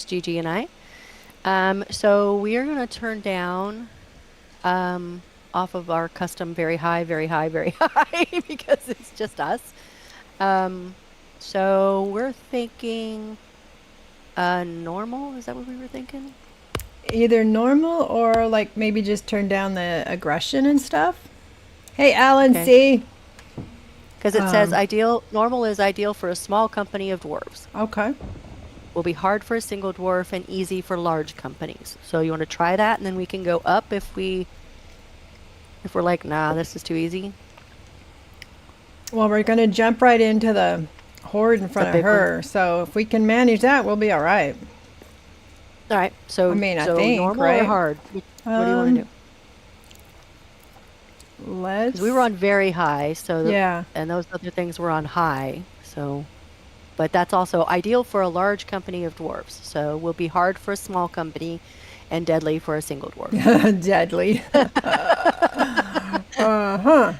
just Gigi and I. So we are going to turn down off of our custom very high, very high, very high because it's just us. Um, so we're thinking normal. Is that what we were thinking? Either normal or like maybe just turn down the aggression and stuff. Hey, Alan Okay. C. Because it says ideal, normal is ideal for a small company of dwarves. Okay. Will be hard for a single dwarf and easy for large companies. So you want to try that, and then we can go up if we're like, nah, this is too easy. Well, we're going to jump right into the horde in The front of big one. her. So if we can manage that, we'll be all right. All right. I mean, I So think, normal or right? hard? What do you want to Um, do? Because we were let's. on very high, Yeah. and those other things were on high. So, but that's also ideal for a large company of dwarves. So will be hard for a small company, and deadly for a single dwarf. Deadly. Uh-huh.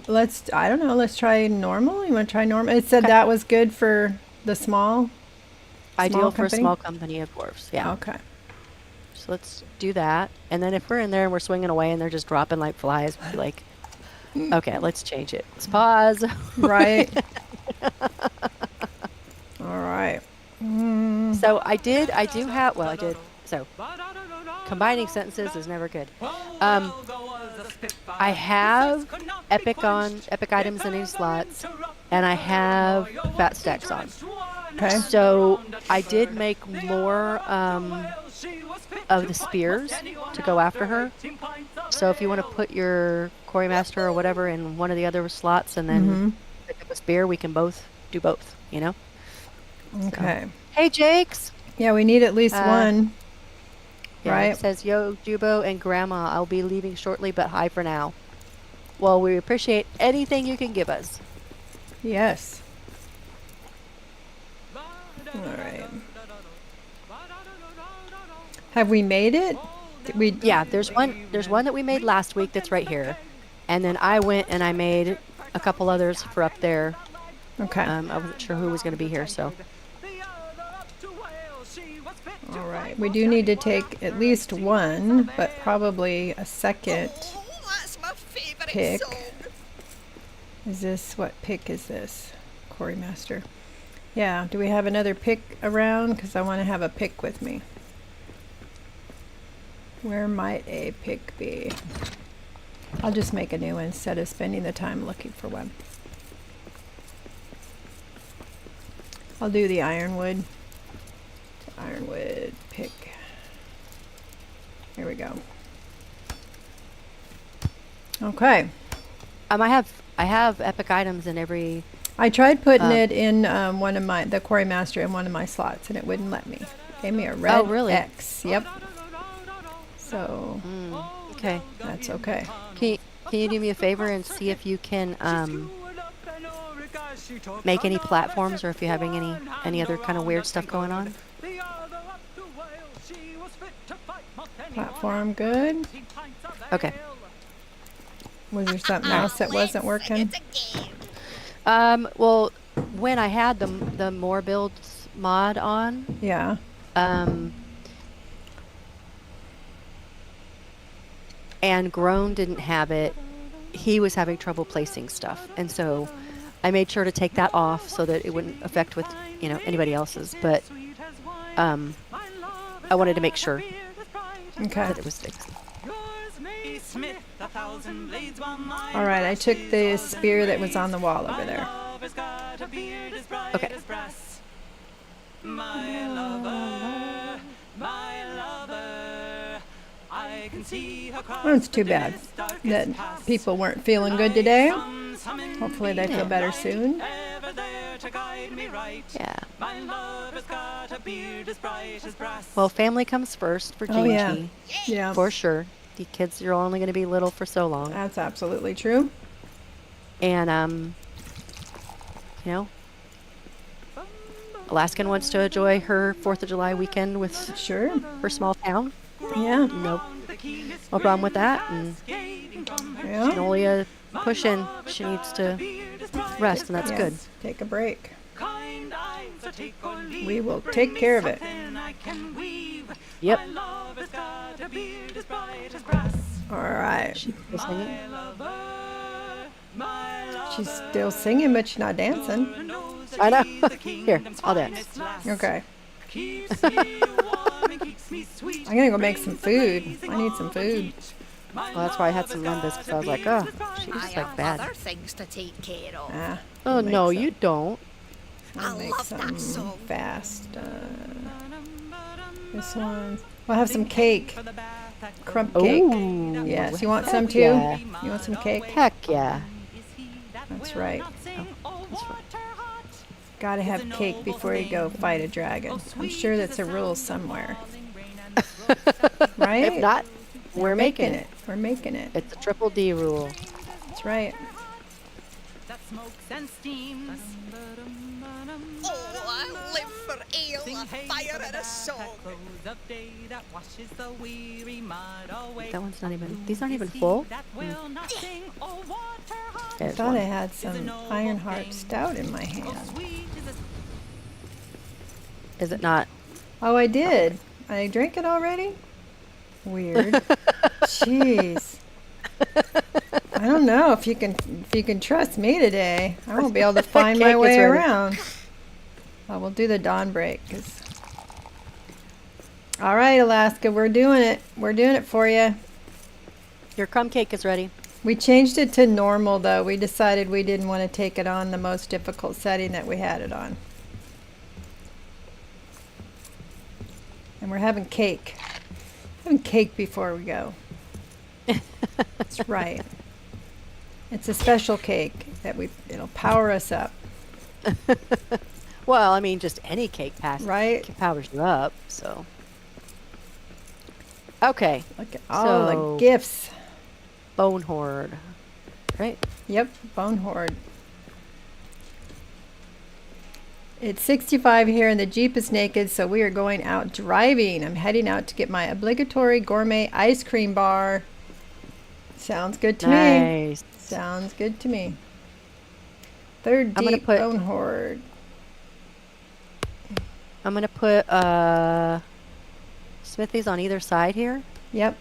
Let's, I don't know, let's try normal. You want to try normal? It said Okay. that was good for the small Ideal for a company. small company of dwarves. Yeah. Okay. So let's do that. And then if we're in there and we're swinging away and they're just dropping like flies, we'll be like, okay, let's change it. Let's pause. Right. All right. Mm, So I do have, well, I did. So combining sentences is never good. Um, I have epic items in any slots, and I have fat stacks on. okay. So I did make more of the spears to go after her. So if you want to put your quarry master or whatever in one of the other slots and then Mm-hmm. pick up a spear, we can both do both, you know? So, Okay. hey, Jakes. Yeah, we need at least Uh, one, yeah, it right? says, yo, Jubo and Grandma, I'll be leaving shortly, but hi for now. Well, we appreciate anything you can give us. Yes. All right. Have we made it? Did we? Yeah, there's one that we made last week that's right here. And then I went and I made a couple others for up there. Okay. I wasn't sure who was going to be here, so. All right. We do need to take at least one, but probably a second That's my favorite pick. song. Is this, what pick is this? Quarry Master. Yeah. Do we have another pick around? Because I want to have a pick with me. Where might a pick be? I'll just make a new one instead of spending the time looking for one. I'll do the ironwood. Ironwood pick. Here we go. Okay. I have epic items in every. I tried putting Um, it in one of the Quarry Master in one of my slots, and it wouldn't let me. Gave me a red really? X. Yep. So Okay. that's okay. Can you do me a favor and see if you can make any platforms or if you're having any other kind of weird stuff going on? Platform good. Okay. Was there something else that wasn't working? It's a game. Well, when I had the more builds mod on, Yeah. um, and Groan didn't have it, he was having trouble placing stuff, and so I made sure to take that off so that it wouldn't affect with anybody else's. But I wanted to make sure Okay. that it was fixed. All right. I took the spear that was on the wall over there. Okay. Well, it's too bad that people weren't feeling good today. Hopefully they feel better soon. Yeah. Well, family comes first for Oh yeah. Gigi, Yeah. for sure. The kids are only going to be little for so long, That's absolutely true. and you know, Alaskan wants to enjoy her 4th of July weekend with Sure. her small town. Yeah. No problem with that. And Yeah. Nolia pushing. She needs to rest, and that's good. Yes. Take a break. We will take care of it. Yep. All right. She's still singing. She's still singing, but she's not dancing. I know. Here, I'll dance. Okay. I'm gonna go make some food. I need some food. Well, that's why I had some lembas, because I was like, oh, she's I like have bad. other things to take care of. Ah, Oh, we'll make no, some. you don't. I We'll make love that some song. fast. This one. We'll have some cake. Crumb cake. Ooh. Yes, you want some too? Yeah. You want some cake? Heck yeah. That's right. Oh, that's right. Gotta have cake before you go fight a dragon. I'm sure that's a rule somewhere. Right? If not, we're making it. We're making it. It's a triple D rule. That's right. Oh, I live for ale, a fire, and a song. That one's not even, these aren't even full? I There's thought one. I had some Ironheart Stout in my hand. Is it not? Oh, I did. I drank it already? Weird. Jeez. I don't know if you can trust me today. I won't be able to find my Cake is way ready. around. Oh, we'll do the dawn break. All right, Alaska, we're doing it. We're doing it for you. Your crumb cake is ready. We changed it to normal, though. We decided we didn't want to take it on the most difficult setting that we had it on. And we're having cake. Having cake before we go. That's right. It's a special cake that it'll power us up, Well, I mean, just any cake right? powers you up, so. Okay, Look at all So- the gifts. Bone Horde. Right? Yep, Bone Horde. It's 65 here and the Jeep is naked, so we are going out driving. I'm heading out to get my obligatory gourmet ice cream bar. Sounds good to me. Nice. Sounds good to me. Third I'm gonna Deep put- Bone Horde. I'm going to put smithies on either side here, Yep,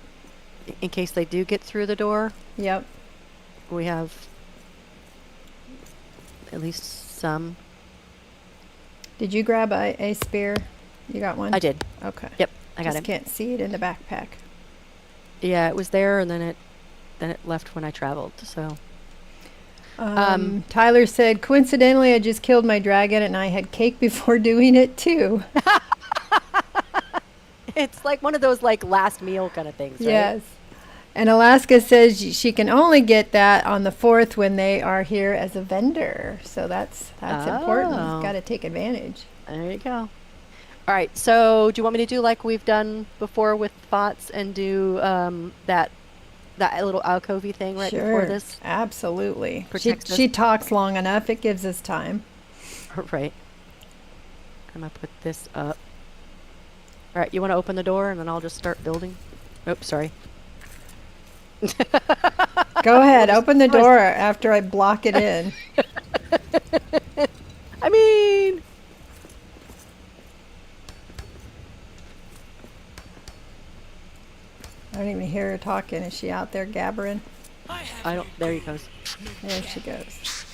in case they do get through the door. yep. We have at least some. Did you grab a spear? You got one? I did. Okay. Yep, I got Just it. can't see it in the backpack. Yeah, it was there, and then it left when I traveled. So Tyler said, coincidentally, I just killed my dragon and I had cake before doing it too. it's like one of those like last meal kind of things, right? Yes. And Alaska says she can only get that on the 4th when they are here as a vendor. So that's important. Oh. Got to take advantage. There you go. All right. So, do you want me to do like we've done before with bots and do that little alcovey thing right before this? Absolutely. Protect us. She talks long enough. It gives us time. Right. I'm gonna put this up. All right. You want to open the door and then I'll just start building. Oops, sorry. Go ahead. Open the door after I block it in. I mean, I don't even hear her talking. Is she out there gabbering? I don't. There he goes. There she goes.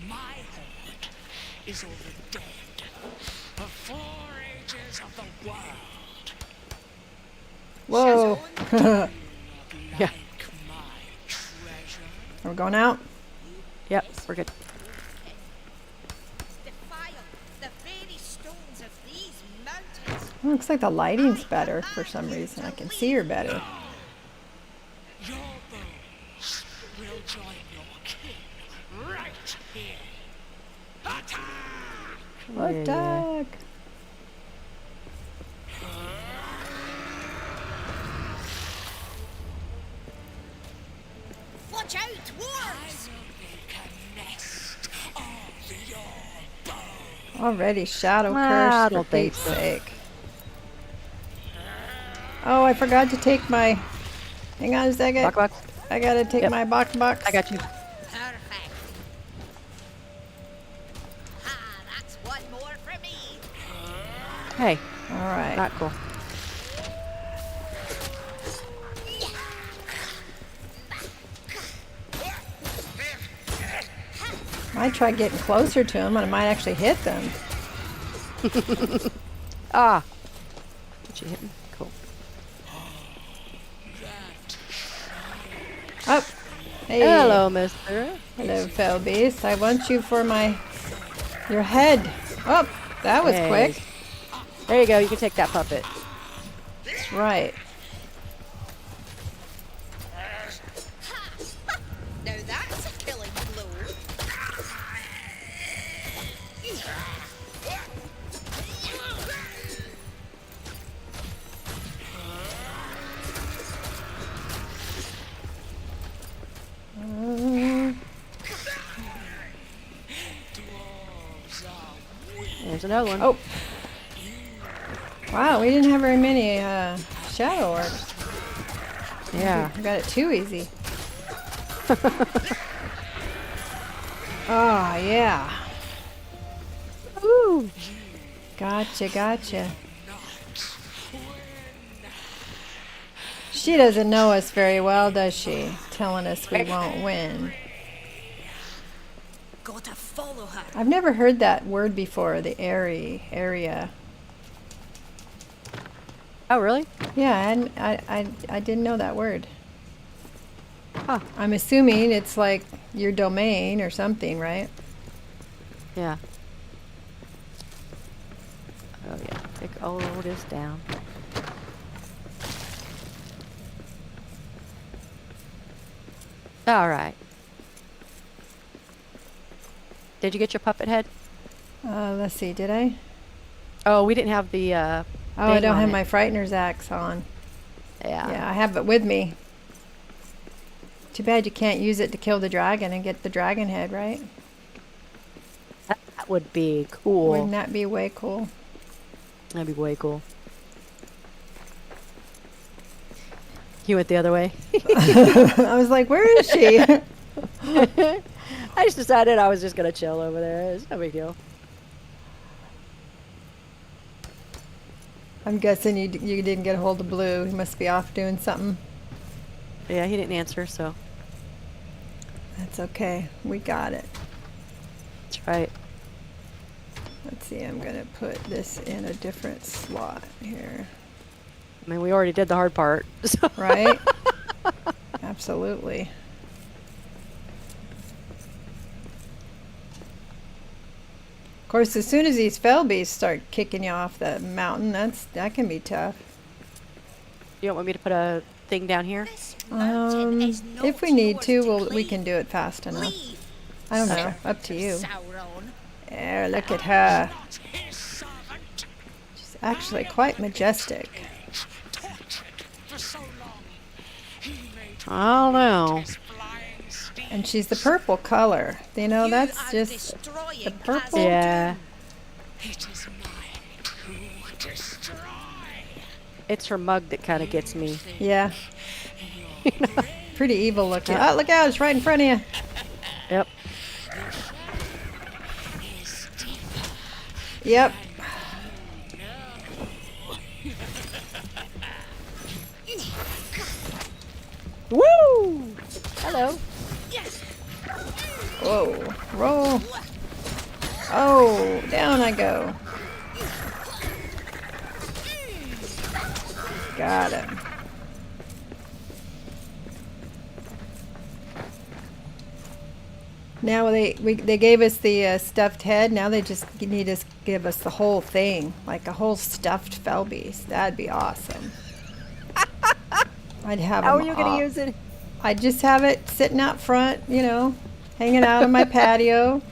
My horde is all the dead of 4 ages of the world. Whoa. Yeah. Like my treasure. We're going out. Yep. We're good. Defile the very stones of these mountains. Looks like the lighting's better for some reason. I can see her better. Your bones will join your kin right here. Attack! Attack! Watch out, dwarves! Make a nest of your bones. Already shadow Ah, curse don't for think Pete's so. sake. Oh, I forgot to take my. Hang on a second. Box, box. I gotta take Yep. my box. I got you. Perfect. Ah, that's one more more for me. Hey, All right. not cool. Might try getting closer to them, and I might actually hit them. Ah. Did you hit me? Cool. Up. Hey. Hello, mister. Hello, fell beast. I want you for your head. Oh, that was Hey. quick. There you go. You can take that puppet. That's right. Now that's a killing blow. There's another one. Oh. Wow, we didn't have very many shadow orcs. Yeah. We got it too easy. Oh, yeah. Ooh. Gotcha, gotcha. She doesn't know us very well, does she? Telling us we won't win. Gotta follow her. I've never heard that word before, the area. Oh, really? Yeah, I didn't know that word. Huh. I'm assuming it's like your domain or something, right? Yeah. Oh, yeah. Take all this down. All right. Did you get your puppet head? Let's see, did I? Oh, we didn't have the Oh, I thing don't on have it. my Frightener's axe on. Yeah. Yeah, I have it with me. Too bad you can't use it to kill the dragon and get the dragon head, right? That would be cool. Wouldn't that be way cool? That'd be way cool. You went the other way. I was like, where is she? I just decided I was just gonna chill over there. It's no big deal. I'm guessing you didn't get a hold of Blue. He must be off doing something. Yeah, he didn't answer, so That's okay. We got it. that's right. Let's see, I'm going to put this in a different slot here. I mean, we already did the hard part. So. Right? Absolutely. Of course, as soon as these fell beasts start kicking you off the mountain, that can be tough. You don't want me to put a thing down here? This mountain is not If we need yours to, we claim. can do it fast enough. Leave, I don't know. Okay. Up to you. Sauron. There, look at her. Not his servant. She's actually quite majestic. Tortured for so long. He made I don't know. his flying steed. And she's the purple color. You know, You that's are just destroying the purple. Khazad-dûm. Yeah. It is mine to destroy. It's her mug that kind of gets me. Yeah. Pretty evil looking. Oh, look out, it's right in front of you. Yep. Yep. Woo! Hello. Whoa. Roll. Oh, down I go. Got him. Now they gave us the stuffed head. Now they just need to give us the whole thing, like a whole stuffed fell beast. That'd be awesome. I'd have. How are them you going all- to use it? I'd just have it sitting out front, you know, hanging out on my patio.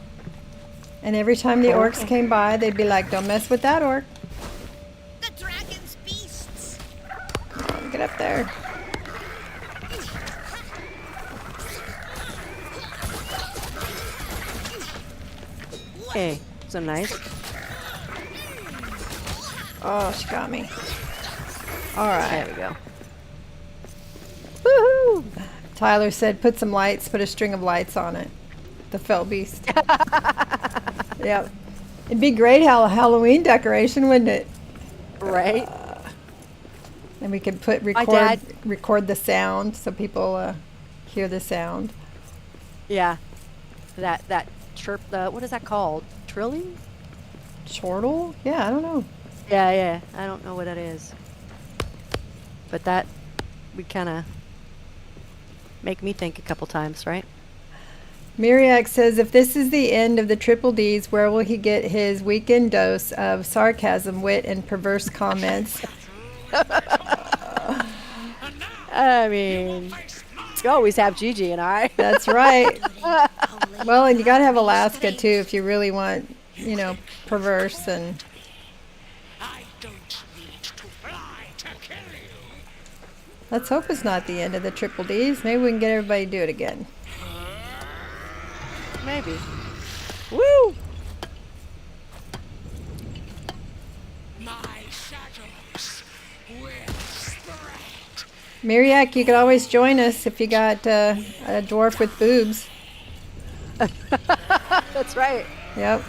And every time the orcs came by, they'd be like, "Don't mess with that orc. The dragon's beasts. Get up there." Hey, so nice. Oh, she got me. All There right. we go. Woohoo! Tyler said, "Put some lights. Put a string of lights on it." The fell beast. Yep. It'd be great Halloween decoration, wouldn't it? Right? And we could My dad, record the sound so people hear the sound. yeah, that chirp. What is that called? Trilling? Chortle? Yeah, I don't know. Yeah, yeah. I don't know what that is, but that would kind of make me think a couple times, right? Miriak says, if this is the end of the Triple Ds, where will he get his weekend dose of sarcasm, wit, and perverse comments? And now I you will mean, face you always have Gigi and I. That's right. Only Well, and you got to have happy Alaska too strange. if you really want, perverse and. I don't need to fly to kill you. Let's hope it's not the end of the Triple Ds. Maybe we can get everybody to do it again. Maybe. Woo! My shadows will spread. Miriak, you could always join us if you got a dwarf with boobs. That's right. Yep.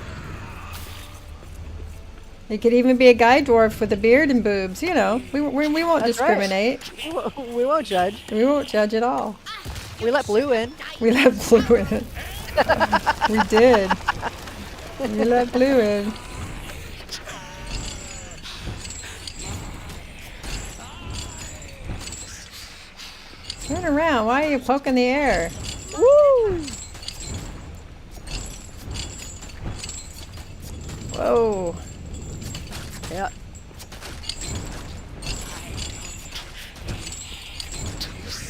It could even be a guy dwarf with a beard and boobs. We won't That's right. discriminate. We won't judge. We won't judge at all. We let Blue in. We let Blue in. We did. We let Blue in. Turn around. Why are you poking the air? Woo! Whoa. Yeah.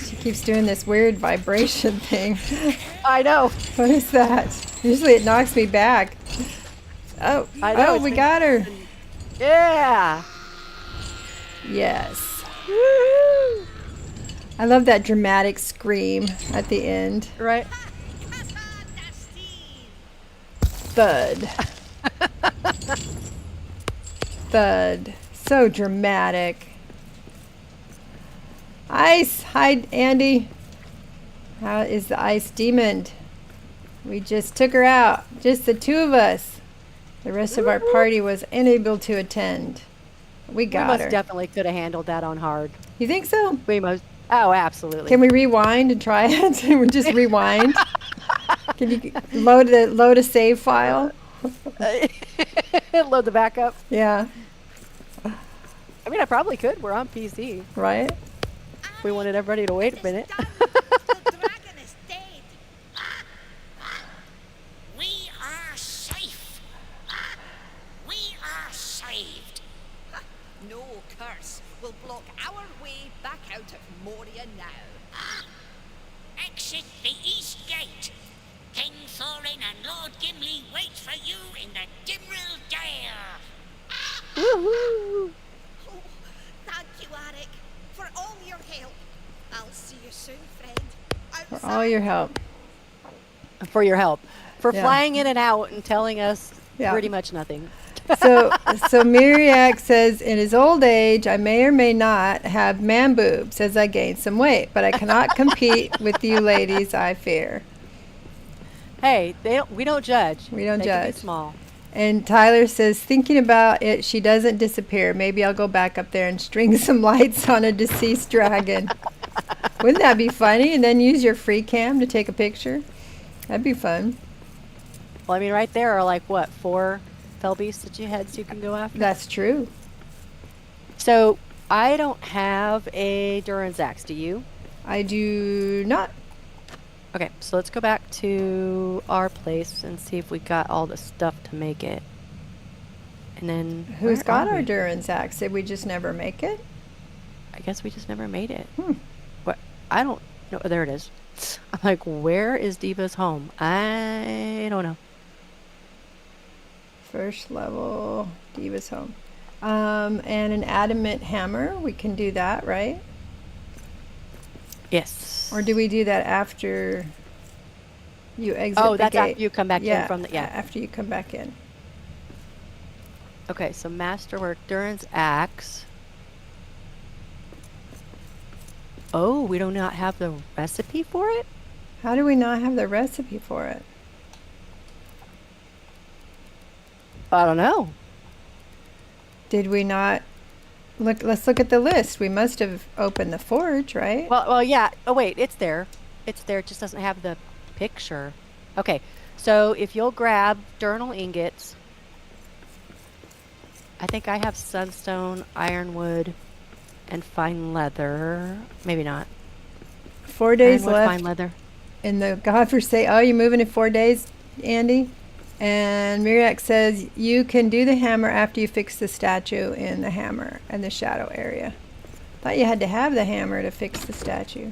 She keeps doing this weird vibration thing. I know. What is that? Usually it knocks me back. Oh, I know, it's we been- got her. Yeah. Yes. Woo! I love that dramatic scream at the end. Right. Thud. Thud. So dramatic. Ice. Hi, Andy. How is the ice demon? We just took her out. Just the two of us. The rest of our party was unable to attend. We We got most her. definitely could have handled that on hard. You think so? We most. Oh, absolutely. Can we rewind and try it? We just rewind. Can you load a save file? Load the backup? Yeah. I mean, I probably could. We're on PC. Right. If we wanted everybody to wait a minute. The dragon is dead. We are safe. We are saved. No curse will block our way back out of Moria now. Exit the east gate. King Thorin and Lord Gimli wait for you in the Dimrill Dale. Woohoo! Oh, thank you, Arik, for all your help. I'll see you soon, friend. For all your help. For your help. For Yeah. flying in and out and telling us Yeah. pretty much nothing. So Miriak says, in his old age, I may or may not have man boobs as I gain some weight, but I cannot compete with you ladies, I fear. Hey, we don't judge. We don't They can be judge. small. And Tyler says, thinking about it, she doesn't disappear. Maybe I'll go back up there and string some lights on a deceased dragon. Wouldn't that be funny? And then use your free cam to take a picture. That'd be fun. Well, I mean, right there are like, what, 4 fell beasts that you can go after? That's true. So, I don't have a Duran's axe. Do you? I do not. Okay, so let's go back to our place and see if we got all the stuff to make it. And then Who's where got are our we? Duran's axe? Did we just never make it? I guess we just never made it. Hmm. What? I don't know. There it is. I'm like, where is Diva's home? I don't know. First level, Diva's home. And an adamant hammer. We can do that, right? Yes. Or do we do that after you exit Oh, the that's gate? after you come back in from the after you come back in. Okay, so masterwork, Duran's axe. Oh, we do not have the recipe for it? How do we not have the recipe for it? I don't know. Did we not look? Let's look at the list. We must have opened the forge, right? Well, yeah. Oh, wait, it's there. It's there. It just doesn't have the picture. Okay, so if you'll grab Durnal ingots, I think I have sunstone, ironwood, and fine leather. Maybe not. 4 days Ironwood, fine left leather. in the Godforsaken. Oh, you're moving in 4 days, Andy? And Miriak says you can do the hammer after you fix the statue in the hammer and the shadow area. Thought you had to have the hammer to fix the statue.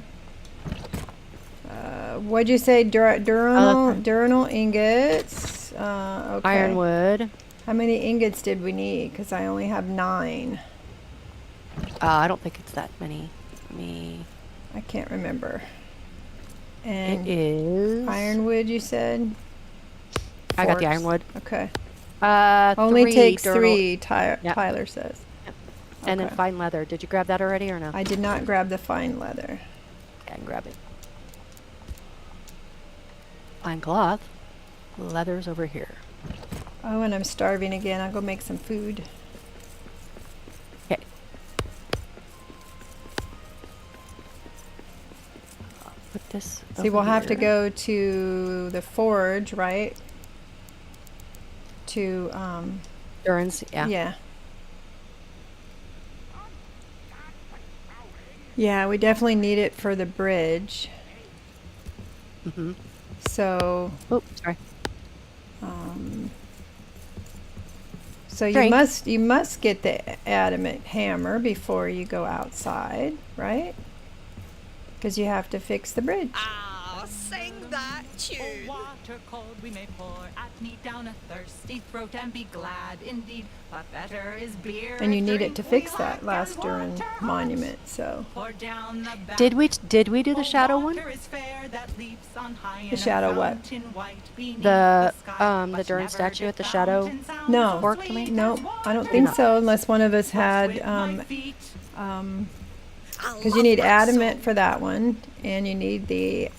What'd you say? Duranal ingots. Okay. Ironwood. How many ingots did we need? Because I only have 9. I don't think it's that many. I can't remember. It And is. ironwood, you said? I got the Forks. ironwood. Okay. 3 Only takes Durnal- 3, Yep. Tyler says. And then Okay. fine leather. Did you grab that already or no? I did not grab the fine leather. Okay, I can grab it. Fine cloth. Leather's over here. Oh, and I'm starving again. I'll go make some food. Okay. I'll put this. See, over we'll have to here. go to the forge, right? To, Durin's, yeah. yeah. Yeah, we definitely need it for the bridge. Mm-hmm. So, Oh, sorry. um, so Drink. you must get the adamant hammer before you go outside, right? Because you have to fix the bridge. Ah, sing that tune. Water cold we may pour at me down a thirsty throat and be glad indeed. But better is beer. And you need drink it to we fix like that and last Durin water monument, so. pour down the back. Did we do the Oh, shadow one? water is fair that leaps on high in The a shadow what? fountain white beneath The, sky, the but Durin never statue did at the shadow fountain sound No. so Orc sweet domain? No, as I don't water think not. so, unless one of us with had, my feet. because you need adamant for that one, and you need the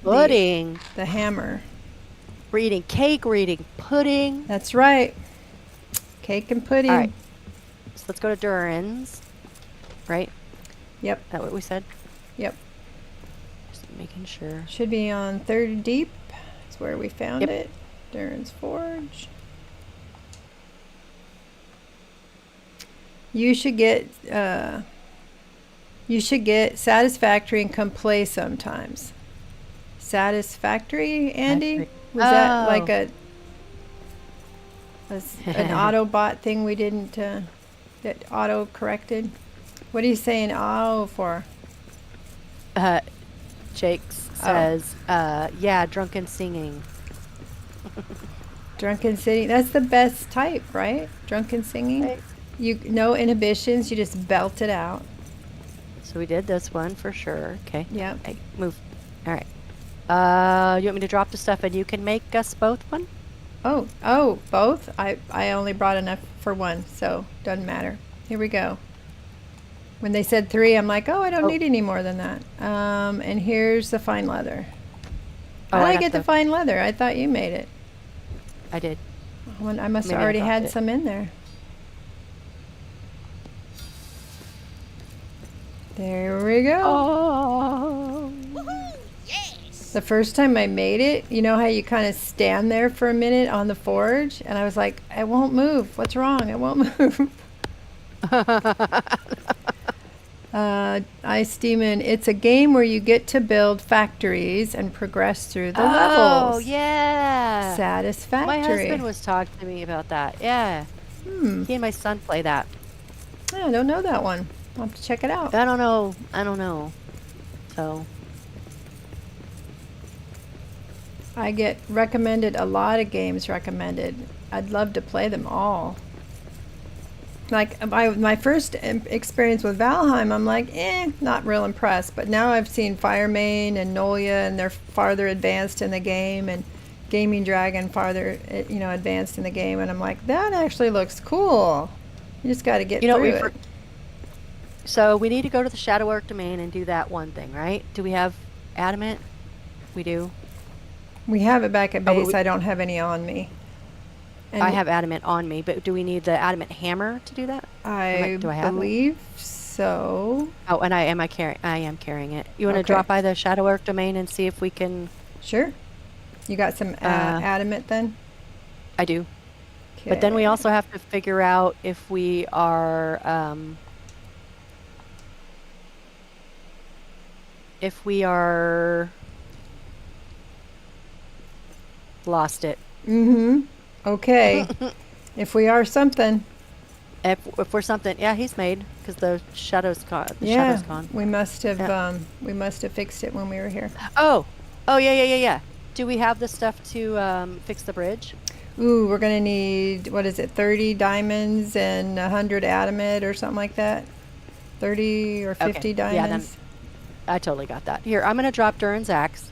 Pudding. the hammer. We're eating cake. We're eating pudding. That's right. Cake and pudding. All right. So let's go to Durin's. Right? Yep, Is that what we said? yep. Just making sure. Should be on Third Deep. That's where we found Yep. it. Durin's Forge. You should get satisfactory and come play sometimes. Satisfactory, Andy? Satisfac- Was that like Oh. an Autobot thing we didn't that auto corrected? What are you saying oh for? Jakes Oh. says, yeah, drunken singing. Drunken singing. That's the best type, right? Drunken singing. Right. You no inhibitions. You just belt it out. So we did this one for sure. Okay. Yep. Hey, move. All right. You want me to drop the stuff and you can make us both one? Oh, both. I only brought enough for one, so doesn't matter. Here we go. When they said 3, I'm like, oh, I don't Oh. need any more than that. And here's the fine leather. Oh, How did I got get the fine leather? I thought you made it. I did. I must Maybe have I already dropped had it. some in there. There we go. Oh. Woohoo! Yes! The first time I made it, you know how you kind of stand there for a minute on the forge? And I was like, I won't move. What's wrong? I won't move. Ice Demon, it's a game where you get to build factories and progress through the Oh, levels. yeah. Satisfactory. My husband was talking to me about that. Yeah. He and my son play that. I don't know that one. I'll have to check it out. I don't know. So, I get recommended a lot of games recommended. I'd love to play them all. Like my first experience with Valheim, I'm like, not real impressed. But now I've seen Firemane and Nolia, and they're farther advanced in the game, and Gaming Dragon farther, advanced in the game, and I'm like, that actually looks cool. You just got to get through it. So we need to go to the Shadow Orc domain and do that one thing, right? Do we have adamant? We do. We have it back at Oh, but base. I don't have any on me. And I have adamant on me, but do we need the adamant hammer to do that? I Do I have it? believe so. Oh, and I am carrying it. You want to Okay. drop by the Shadow Orc domain and see if we can? Sure. You got some adamant then? I do. But then we Okay. also have to figure out if we are lost it. Mm-hmm. Okay. If we are something. If we're something, yeah, he's made because the shadow's gone. The Yeah. shadow's gone. We must have Yeah. we must have fixed it when we were here. Oh, yeah. Do we have the stuff to fix the bridge? Ooh, we're gonna need, what is it, 30 diamonds and 100 adamant or something like that? 30 or 50 Okay. Yeah, then diamonds? I totally got that. Here, I'm gonna drop Durin's axe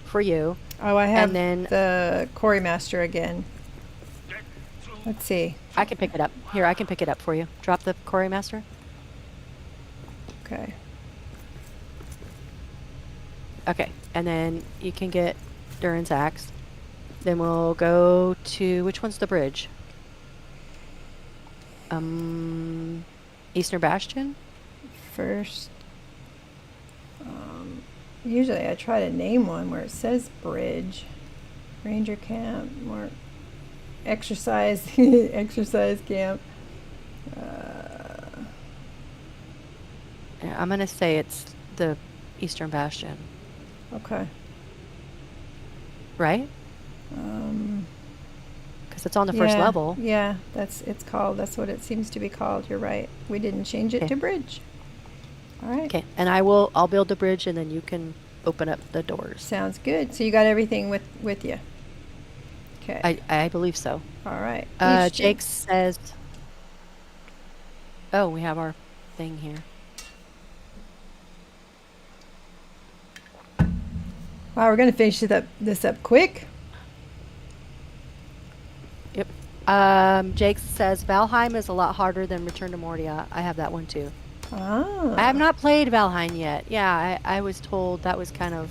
for you. Oh, I have then- the quarry master again. Let's see. I can pick it up. Here, I can pick it up for you. Drop the quarry master. Okay. Okay, and then you can get Durin's axe. Then we'll go to, which one's the bridge? Eastern Bastion? First, usually I try to name one where it says bridge. Ranger camp, more exercise, exercise camp. Yeah, I'm gonna say it's the Eastern Bastion, Okay. right? Um, Because it's on the first yeah, level. Yeah, that's that's what it seems to be called. You're right. We didn't change it Okay. to bridge. All right. Okay, and I'll build the bridge and then you can open up the doors. Sounds good. So you got everything with you. Okay. I believe so. All right. Jake says, oh, we have our thing here. Wow, we're gonna finish this up quick. Yep. Jake says Valheim is a lot harder than Return to Moria. I have that one too. Ah. I have not played Valheim yet. Yeah, I was told that was kind of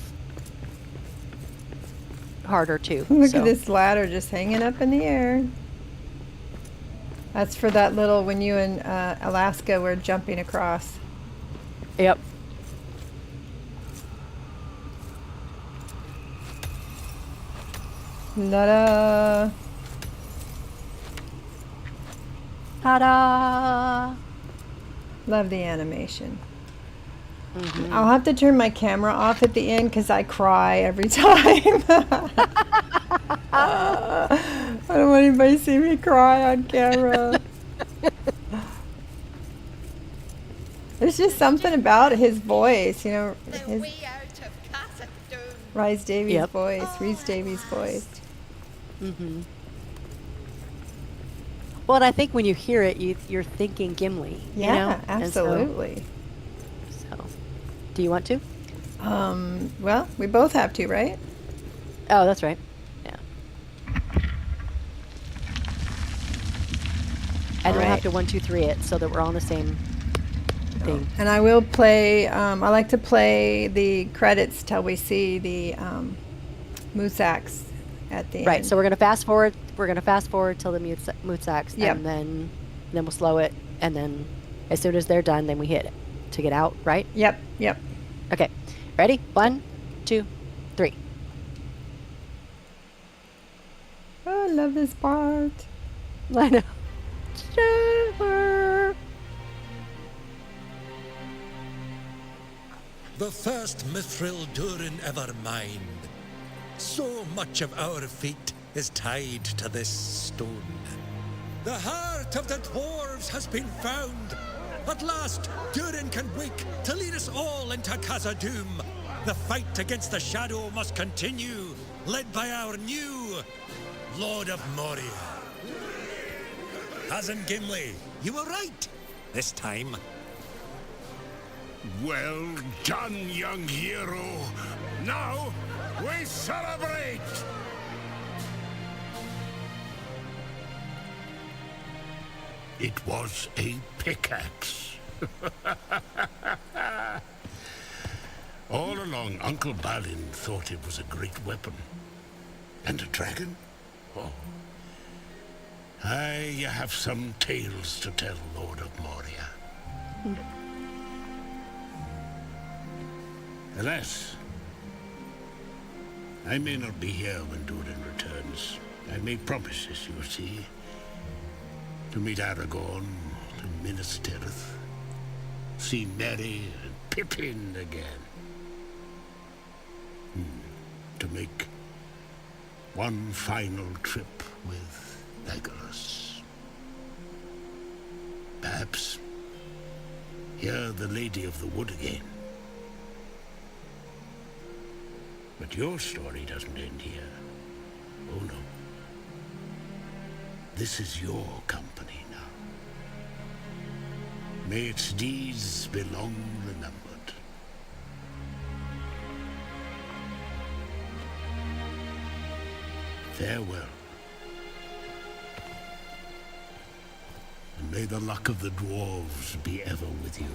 harder too. Look so. at this ladder just hanging up in the air. That's for that little, when you and Alaska were jumping across. Yep. Ta-da! Ta-da! Love the animation. Mhm. I'll have to turn my camera off at the end because I cry every time. I don't want anybody to see me cry on camera. There's just something about his voice, you know, The his way out of Casa Doom. Rhys Davies' Yep. voice, Rhys Davies' voice. Mhm. Well, and I think when you hear it, you're thinking Gimli. Yeah, you know? And so- absolutely. So, do you want to? Well, we both have to, right? Oh, that's right. Yeah. And we'll Alright. have to 1, 2, 3 it so that we're all on the same thing. And I will play, I like to play the credits till we see the moose axe at the end. Right. So we're gonna fast forward. We're gonna fast forward till the mute axe, Yep. and then we'll slow it, and then as soon as they're done, then we hit it to get out. Right. Yep, yep. Okay. Ready? 1, 2, 3. Oh, I love this part. I know. Sure. The first mithril Durin ever mined. So much of our fate is tied to this stone. The heart of the dwarves has been found. At last, Durin can wake to lead us all into Casa Doom. The fight against the shadow must continue, led by our new Lord of Moria. Cousin Gimli, you were right this time. Well done, young hero. Now, we celebrate! It was a pickaxe. All along, Uncle Balin thought it was a great weapon. And a dragon? Oh, Aye, you have some tales to tell, Lord of Moria. Alas, I may not be here when Durin returns. I made promises, you see, to meet Aragorn, to Minas Tirith, see Merry and Pippin again. To make one final trip with Legolas. Perhaps hear the Lady of the Wood again. But your story doesn't end here. Oh no. This is your company now. May its deeds be long remembered. Farewell. And may the luck of the dwarves be ever with you.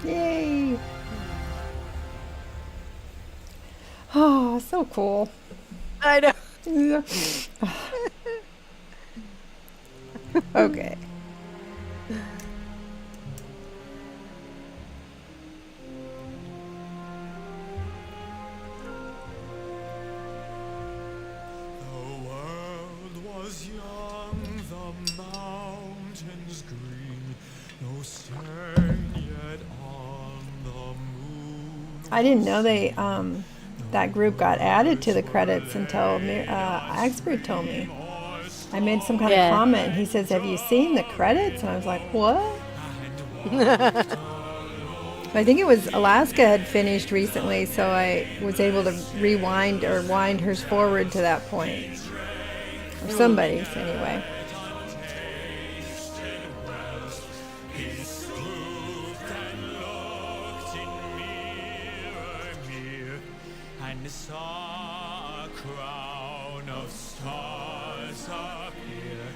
Yay! Oh, so cool. I know. Okay. The world was young, the mountains green, no stain yet on the moon. I didn't know they that group got added to the credits until Axford told me. I made some kind of comment, and he says, "Have you seen the credits?" And I was like, "What?" I think it was Alaska had finished recently, so I was able to rewind or wind hers forward to that point. Or somebody's, anyway. And saw a crown of stars appear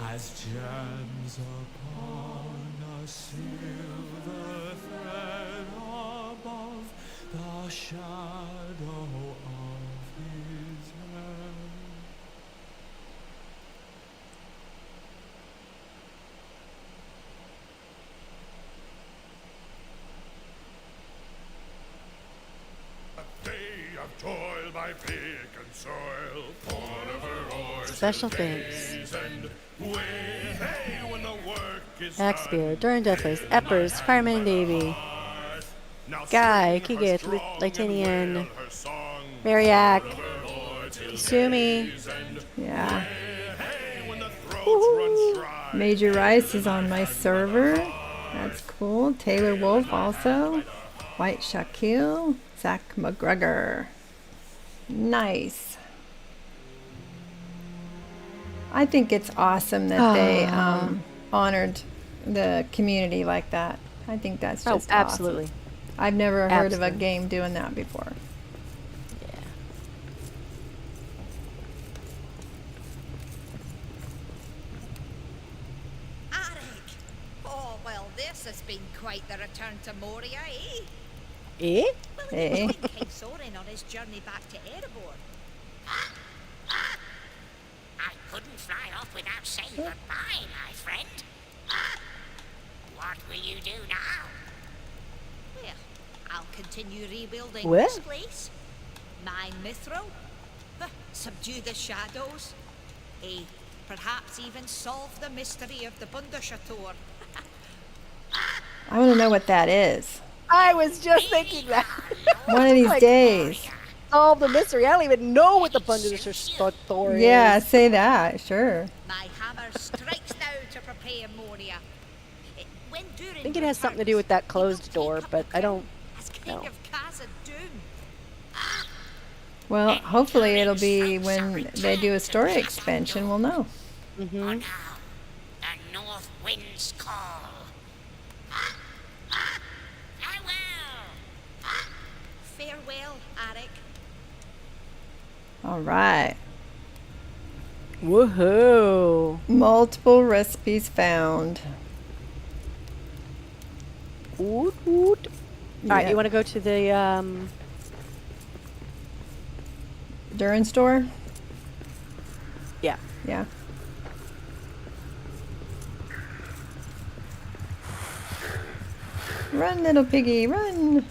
as gems upon a silver thread above the shadow of his head. Day of toil by pick and soil, born of her oars. Special thanks. And way, hey, when the work is Axbeard, Durin Deathless, Eppers, Fireman Davy, Guy, Kigat, Latinian, Mariak, Sumi. Yeah. Major Rice is on my server. That's cool. Taylor Wolf also. White Shaquille. Zach McGregor. Nice. I think it's awesome that they honored the community like that. I think that's just absolutely. awesome. I've never heard of a Absolutely. game doing that before. Yeah. Arik! Oh, well, this has been quite the return to Moria, eh? Eh? Well, Eh? he was with King Sorin on his journey back to Erebor. I couldn't fly off without saying goodbye, my friend. What will you do now? Well, I'll continue rebuilding Well. this place. Mine Mithril. Subdue the shadows. Perhaps even solve the mystery of the Bundeschator. I want to know what that is. I was just thinking that. One of these Like- days. Solve the mystery. I don't even know what the Bundeschator is. Yeah, say that. Sure. My hammer strikes now to prepare Moria. When Durin I think it has something to do with that closed door, but I don't as King know. of Khazad Doom. Well, hopefully it'll be when they do a story expansion, we'll know. For now, the North Wind's call. Farewell! Farewell, Arik. All right. Woohoo! Multiple recipes found. Woot woot. All right, Yeah. you want to go to the Durin's door? Yeah. Yeah. Run, little piggy, run!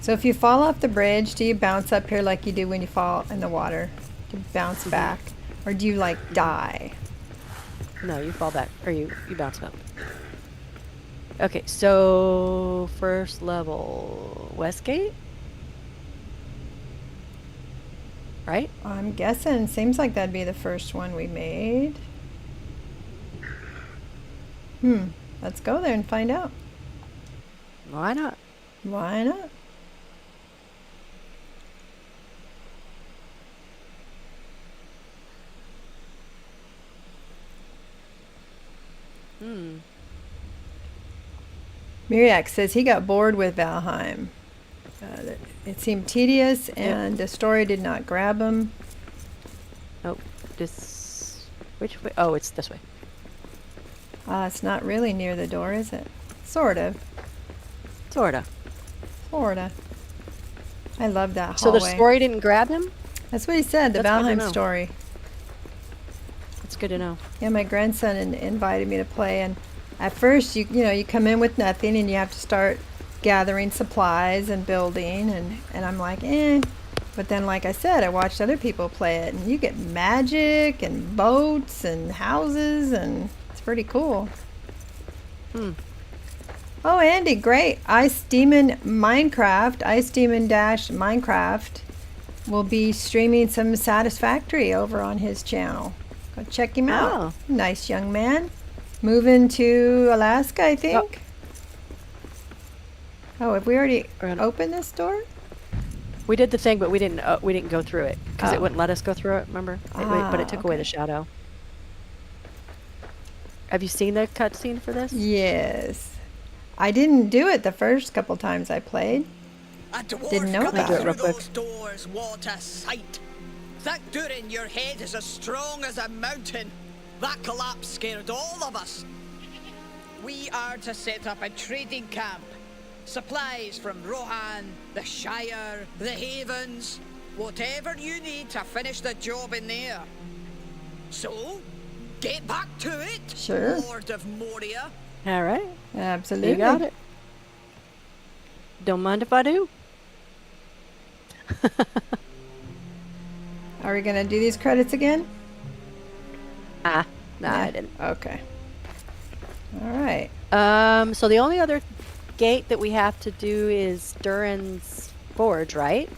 So if you fall off the bridge, do you bounce up here like you do when you fall in the water? Do you bounce back? Or do you, like, die? No, you fall back, or you bounce up. Okay, so first level, Westgate? Right? I'm guessing. Seems like that'd be the first one we made. Let's go there and find out. Why not? Why not? Miriak says he got bored with Valheim. It seemed tedious and the story did not grab him. Oh, this... Which way? Oh, it's this way. It's not really near the door, is it? Sort of. Sorta. Sorta. I love that So hallway. the story didn't grab him? That's what he said, the That's good to Valheim know. story. That's good to know. Yeah, my grandson invited me to play, and at first, you know, you come in with nothing, and you have to start gathering supplies and building, and I'm like, eh. But then, like I said, I watched other people play it, and you get magic and boats and houses, and it's pretty cool. Oh, Andy, great. Ice Demon Minecraft, Ice Demon Dash Minecraft will be streaming some Satisfactory over on his channel. Go check him out. Oh. Nice young man. Moving to Alaska, I think. Oh, have we already We're gonna- opened this door? We did the thing, but we didn't go through it because Oh. it wouldn't let us go through it. Remember? But it took away okay. the shadow. Have you seen the cutscene for this? Yes. I didn't do it the first couple times I played. A dwarf Didn't know coming about it. through Real quick. those doors, what a sight! That Durin, your head is as strong as a mountain. That collapse scared all of us. We are to set up a trading camp. Supplies from Rohan, the Shire, the Havens, whatever you need to finish the job in there. So, get back to it, Sure. Lord of Moria. All right. Absolutely. You got it. Don't mind if I do. Are we going to do these credits again? Nah, Yeah. I didn't. Okay. All right. So the only other gate that we have to do is Durin's Forge, right?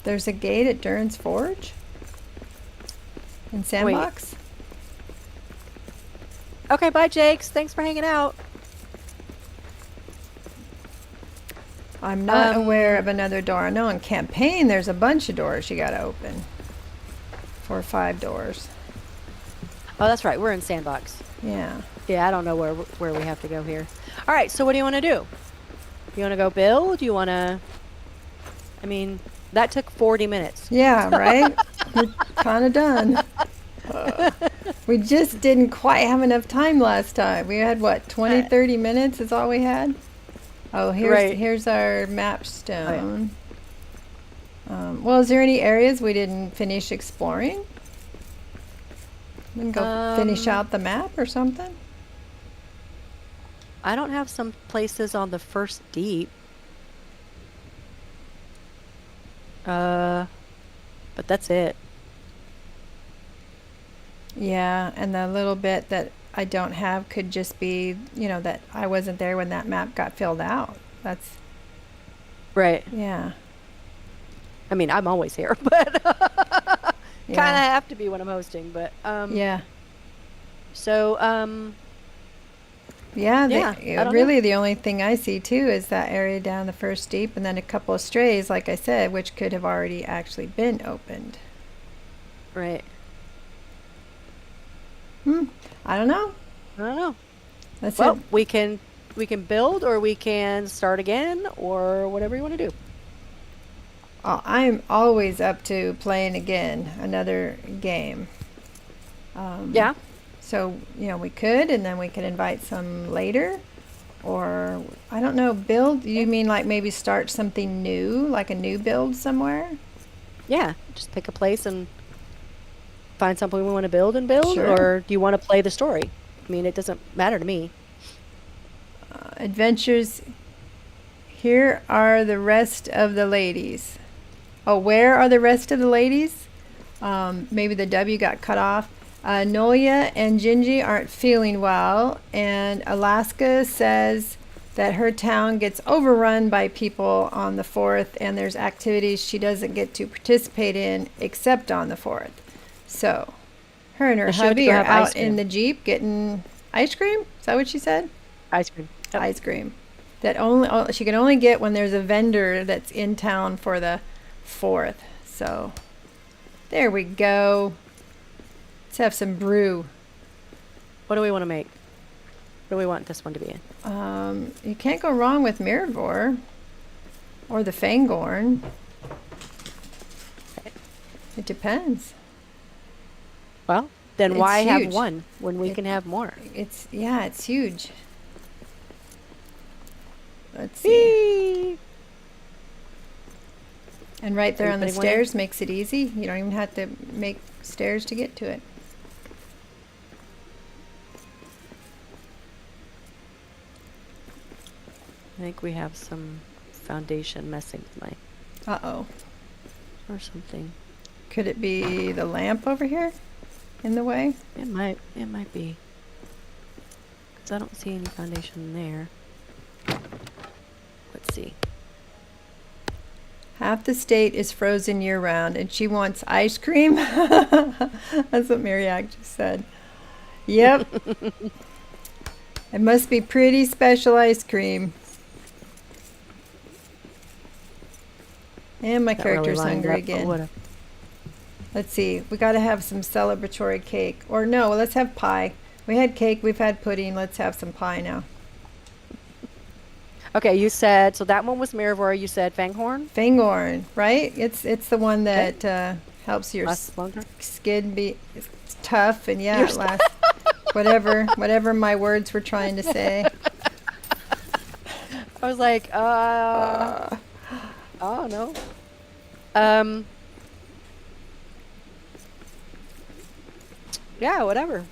There's a gate at Durin's Forge? In Sandbox? Okay, bye, Jakes. Thanks for hanging out. I'm not aware of another door. I know in campaign there's a bunch of doors you gotta open. 4 or 5 doors. Oh, that's right. We're in Sandbox. Yeah. Yeah, I don't know where we have to go here. All right, so what do you want to do? You want to go build? You want to... I mean, that took 40 minutes. Yeah, right? We're kind of done. We just didn't quite have enough time last time. We had, what, 20, 30 minutes is all we had? Oh, here's our map stone. Well, is there any areas we didn't finish exploring? We can go finish out the map or something? I don't have some places on the first deep. But that's it. Yeah, and the little bit that I don't have could just be, you know, that I wasn't there when that map got filled out. That's, Right. yeah. I mean, I'm always here, but kind of Yeah. have to be when I'm hosting. But Yeah. So Yeah, Yeah, I don't really the only thing I see too is that area down the first deep and then a couple of strays, like I said, which could have already actually been opened. right. I don't know. I don't know. That's Well, it. we can build, or we can start again, or whatever you want to do. I'm always up to playing again another game. Yeah. So, you know, we could, and then we could invite some later, Or, I don't know, build? You mean like maybe start something new, like a new build somewhere? Yeah, just pick a place and find something we want to build and build, Sure. or do you want to play the story? I mean, it doesn't matter to me. Adventures. Here are the rest of the ladies. Oh, where are the rest of the ladies? Maybe the W got cut off. Nolia and Gingy aren't feeling well, and Alaska says that her town gets overrun by people on the 4th, and there's activities she doesn't get to participate in except on the 4th. So, her and her Does she have to hubby go are have ice out in cream? the Jeep getting ice cream? Is that what she said? Ice cream. Yep. Ice cream. That only she can only get when there's a vendor that's in town for the 4th. So, there we go. Let's have some brew. What do we want to make? What do we want this one to be in? You can't go wrong with Mirror or the Fangorn. It depends. Well, then It's why have huge. one when we can have more? It's huge. Let's see. Whee! And right there Are you on the putting one in? stairs makes it easy. You don't even have to make stairs to get to it. I think we have some foundation messing with my Uh-oh. or something. Could it be the lamp over here in the way? It might be. Because I don't see any foundation there. Let's see. Half the state is frozen year round and she wants ice cream. That's what Mariak just said. Yep. It must be pretty special ice cream. And my That really character's lined hungry up, but again. whatever. Let's see. We got to have some celebratory cake. Or no, let's have pie. We had cake. We've had pudding. Let's have some pie now. Okay, you said so that one was Mirror. You said Fanghorn. Fangorn, right? It's the one that helps your Lasts longer. skin be tough and yeah, Your it lasts. whatever my words were trying to say. I was like, oh no. Yeah, whatever.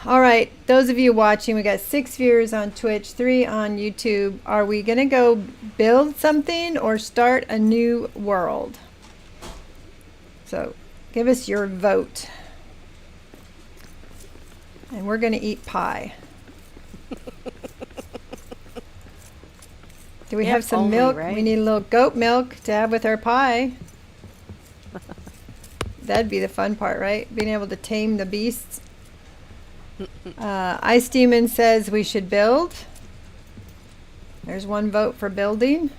All right, those of you watching, we got 6 viewers on Twitch, 3 on YouTube. Are we gonna go build something or start a new world? So, give us your vote. And we're gonna eat pie. Do we If have some only, milk? right? We need a little goat milk to have with our pie. That'd be the fun part, right? Being able to tame the beasts. Ice Demon says we should build. There's one vote for building.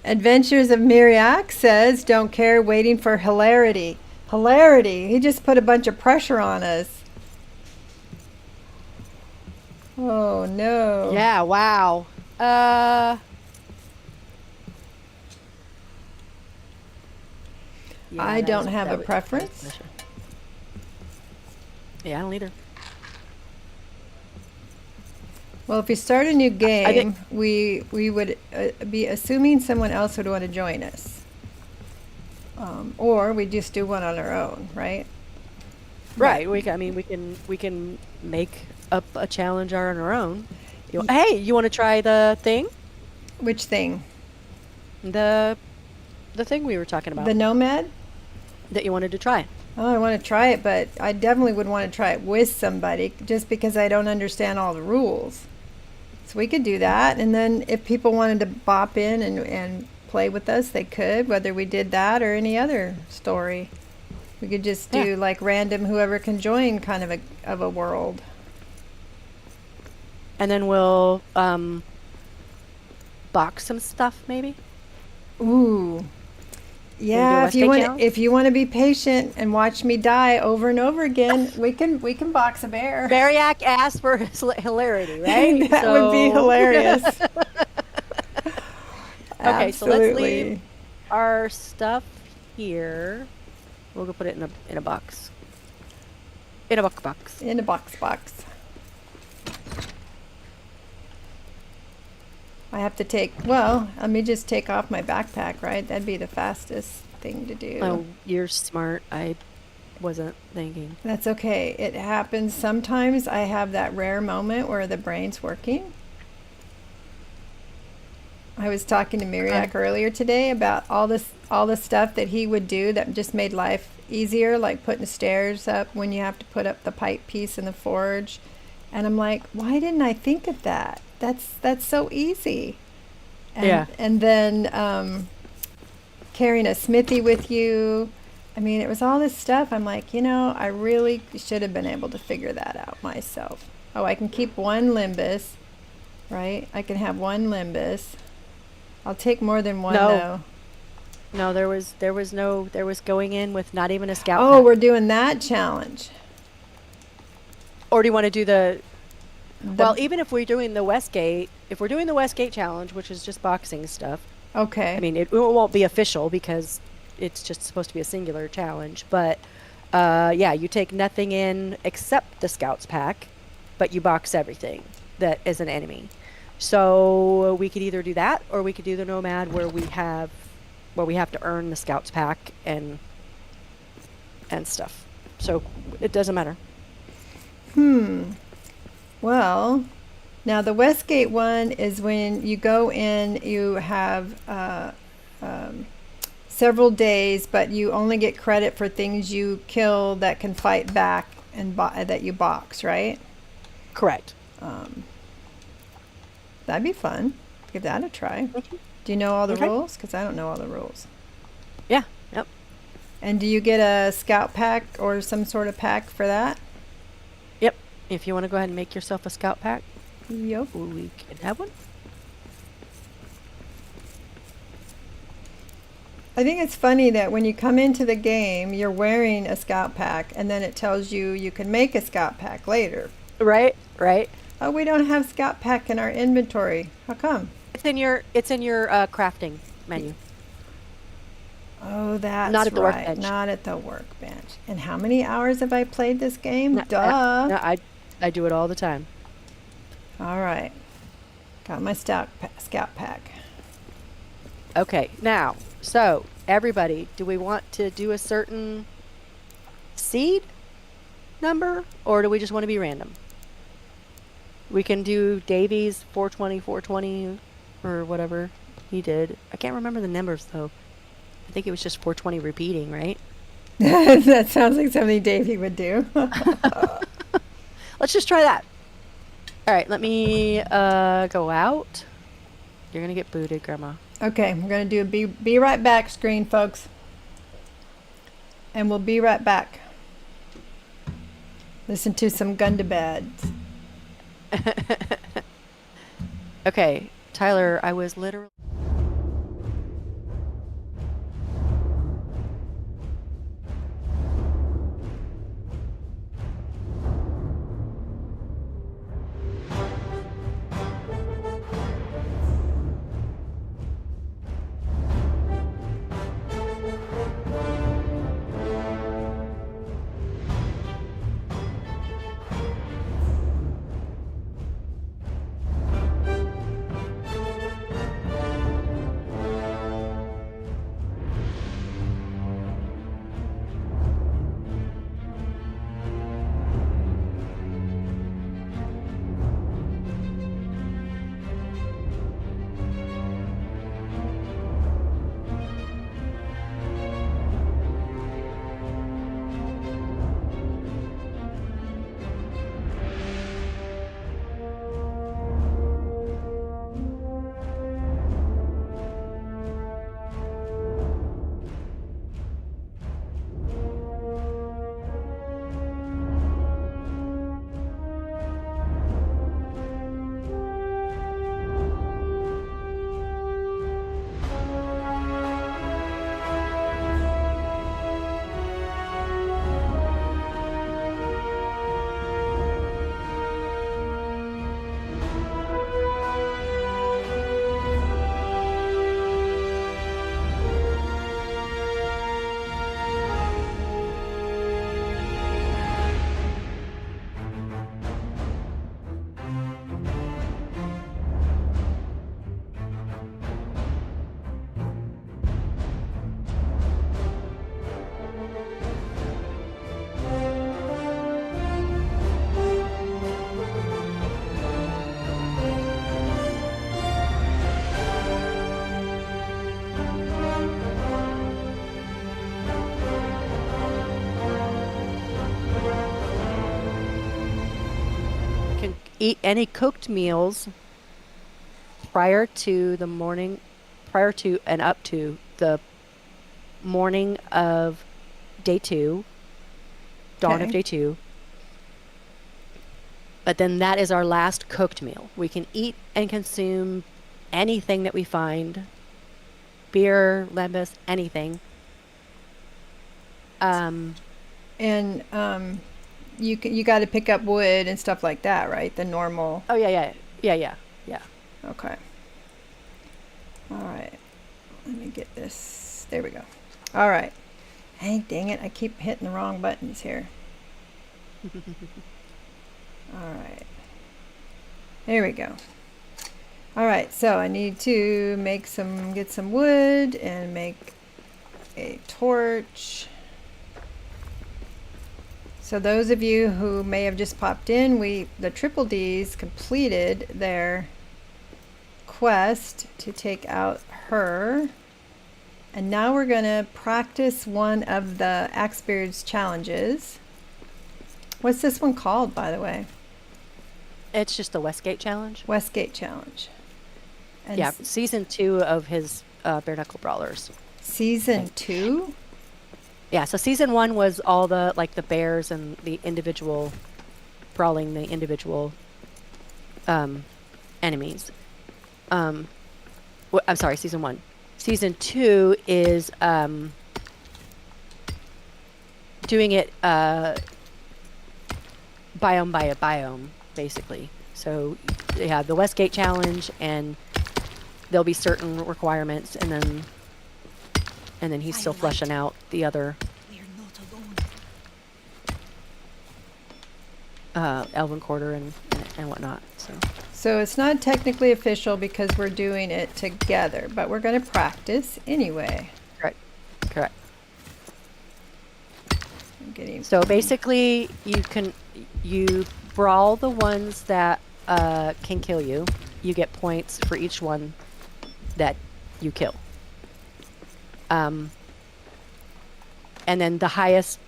Adventures of Miriak says don't care, waiting for hilarity. Hilarity. He just put a bunch of pressure on us. Oh no. Yeah. Wow. Yeah, I that don't was- have that a was- preference. Yeah, I don't either. Well, if we start a new game, think- we would be assuming someone else would want to join us. Or we just do one on our own, right? Right. I mean, we can make up a challenge on our own. Hey, you want to try the thing? Which thing? The thing we were talking about The Nomad? that you wanted to try. Oh, I want to try it, but I definitely would want to try it with somebody just because I don't understand all the rules. So we could do that. And then if people wanted to bop in and play with us, they could, whether we did that or any other story. We could just do Yeah. like random whoever can join kind of a world. And then we'll box some stuff maybe. Ooh. do Yeah, a if you Wednesday want if you want to be patient and watch me die over and over again, we can box a bear. Bariak asked for hilarity, right? That would be hilarious. Okay, so let's leave Absolutely. our stuff here. We'll go put it in a box. In a box. In a box. I have to take, well, let me just take off my backpack, right? That'd be the fastest thing to do. Oh, you're smart. I wasn't thinking. That's okay. It happens. Sometimes I have that rare moment where the brain's working. I was talking to Miriak earlier today about all the stuff that he would do that just made life easier, like putting stairs up when you have to put up the pipe piece in the forge. And I'm like, why didn't I think of that? That's so easy. And, Yeah. And then carrying a smithy with you. I mean, it was all this stuff. I'm like, I really should have been able to figure that out myself. Oh, I can keep one limbus, right? I can have one limbus. I'll take more than one though. No, there was going in with not even a scout Oh, pack. we're doing that challenge. Or do you want to do well, even if we're doing the Westgate, if we're doing the Westgate challenge, which is just boxing stuff, Okay. I mean, it won't be official because it's just supposed to be a singular challenge. But yeah, you take nothing in except the scouts pack, but you box everything that is an enemy. So we could either do that, or we could do the nomad where we have to earn the scouts pack and stuff. So it doesn't matter. Well, now the Westgate one is when you go in, you have several days, but you only get credit for things you kill that can fight back and that you box, right? Correct. That'd be fun. Give that a try. Do you know all the Okay. rules? Because I don't know all the rules. Yeah. Yep. And do you get a scout pack or some sort of pack for that? Yep. If you want to go ahead and make yourself a scout pack, Yep. we can have one. I think it's funny that when you come into the game, you're wearing a scout pack, and then it tells you you can make a scout pack later. Right. Right. Oh, we don't have scout pack in our inventory. How come? It's in your crafting menu. Oh, that's Not at the right. workbench. Not at the workbench. And how many hours have I played this game? No, Duh. no, I do it all the time. All right. Got my scout pack. Okay. Now, so everybody, do we want to do a certain seed number, or do we just want to be random? We can do Davies 420, or whatever he did. I can't remember the numbers though. I think it was just 420 repeating, right? That sounds like something Davey would do. Let's just try that. All right, let me go out. You're gonna get booted, Grandma. Okay, we're going to do a be right back screen, folks. And we'll be right back. Listen to some Gundabad. Okay, Tyler, I was literally... eat any cooked meals prior to the morning, prior to and up to the morning of day 2, dawn of Okay. day 2. But then that is our last cooked meal. We can eat and consume anything that we find, beer, lembas, anything. And you got to pick up wood and stuff like that, right? The normal. Oh yeah. Okay. All right. Let me get this. There we go. All right. Hey, dang it! I keep hitting the wrong buttons here. All right. There we go. All right. So I need to get some wood and make a torch. So those of you who may have just popped in, the Triple D's completed their quest to take out her. And now we're going to practice one of the Axebeard's challenges. What's this one called, by the way? It's just the Westgate challenge. Westgate challenge. And Yeah, season 2 of his bare knuckle brawlers. Season 2? Yeah, so season 1 was all the the bears and the individual brawling the individual enemies. I'm sorry, season 1. Season 2 is doing it biome by a biome, basically. So yeah, the Westgate challenge, and there'll be certain requirements, and then he's still fleshing out the other We're not alone. Elven Quarter and whatnot. So it's not technically official because we're doing it together, but we're going to practice anyway. Correct. I'm getting So basically, you brawl the ones that can kill you. You get points for each one that you kill. And then the highest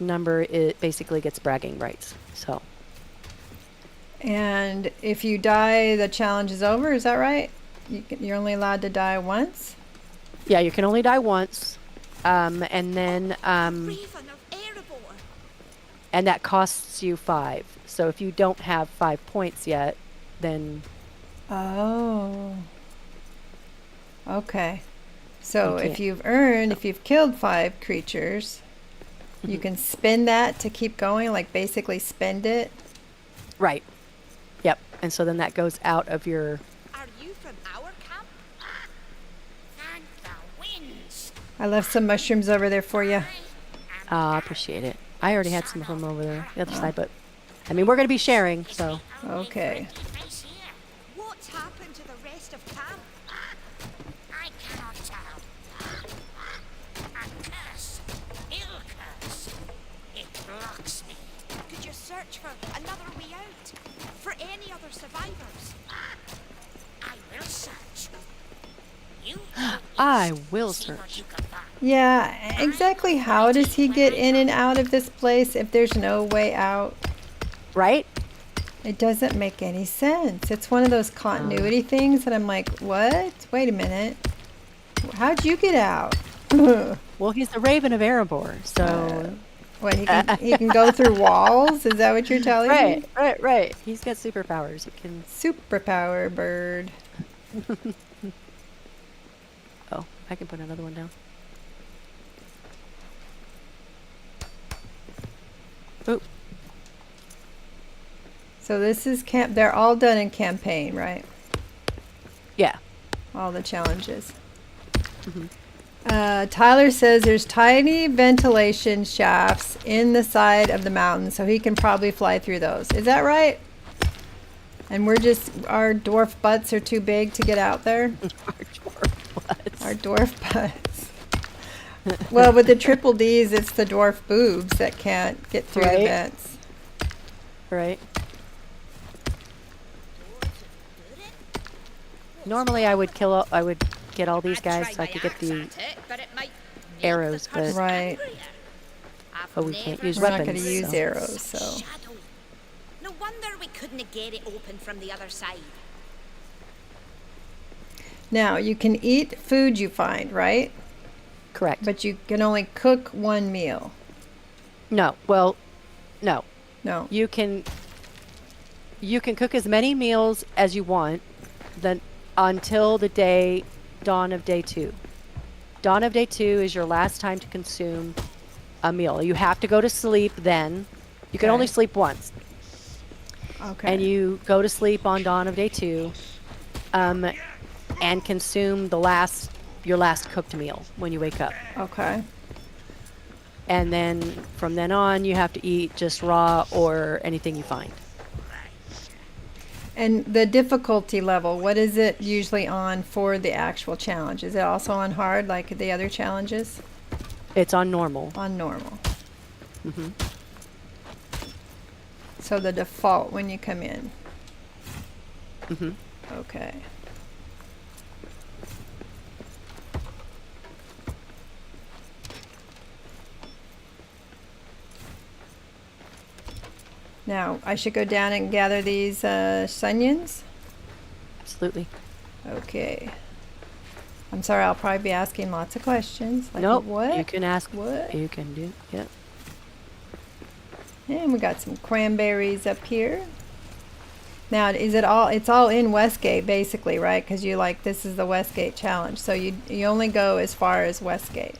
number, it basically gets bragging rights. So And if you die, the challenge is over. Is that right? You're only allowed to die once? yeah, you can only die once, and then Raven of Erebor. and that costs you 5. So if you don't have 5 points yet, then Oh. Okay. So You if can't. if you've killed 5 creatures, you can spend that to keep going, like basically spend it. right, yep. And so then that goes out of your. Are you from our camp? Thank the winds. I left some mushrooms over there for you. I appreciate it. I already had some of them over there, the other side, but I mean, we're going to be sharing, so. Okay. What's happened to the rest of camp? I cannot tell. A curse, ill curse. It blocks me. Could you search for another way out? For any other survivors? I will search. You I will see what search. you can find. Yeah, exactly how does he get in and out of this place if there's no way out? Right? It doesn't make any sense. It's one of those continuity things that I'm like, what? Wait a minute. How'd you get out? Well, he's the Raven of Erebor, so. What, he can go through walls? Is that what you're telling me? Right. He's got superpowers. He can. Superpower bird. Oh, I can put another one down. Oop. So this is camp. They're all done in campaign, right? Yeah. All the challenges. Tyler says there's tiny ventilation shafts in the side of the mountain, so he can probably fly through those. Is that right? And our dwarf butts are too big to get out there? Our dwarf butts. Well, with the triple D's, it's the dwarf boobs that can't get through the Right. vents. Right. Normally, I would get all these guys so I could get the arrows, but Right. we can't use We're not going to weapons. use so. arrows, so. Shadow. No wonder we couldn't get it open from the other side. Now, you can eat food you find, right? Correct. But you can only cook one meal. No. Well, no. No. You can cook as many meals as you want then until the dawn of day 2. Dawn of day 2 is your last time to consume a meal. You have to go to sleep then. You can only Okay. sleep once. Okay. And you go to sleep on dawn of day 2 and consume your last cooked meal when you wake up. Okay. And then from then on, you have to eat just raw or anything you find. And the difficulty level, what is it usually on for the actual challenge? Is it also on hard like the other challenges? It's on normal. On normal. Hmm. So the default when you come in. Hmm. Okay. Now, I should go down and gather these sunions? Absolutely. Okay. I'm sorry, I'll probably be asking lots of questions. Like, Nope. what? You can ask. What? You can do. Yeah. And we got some cranberries up here. Now, is it all? It's all in Westgate, basically, right? Because this is the Westgate challenge, so you only go as far as Westgate.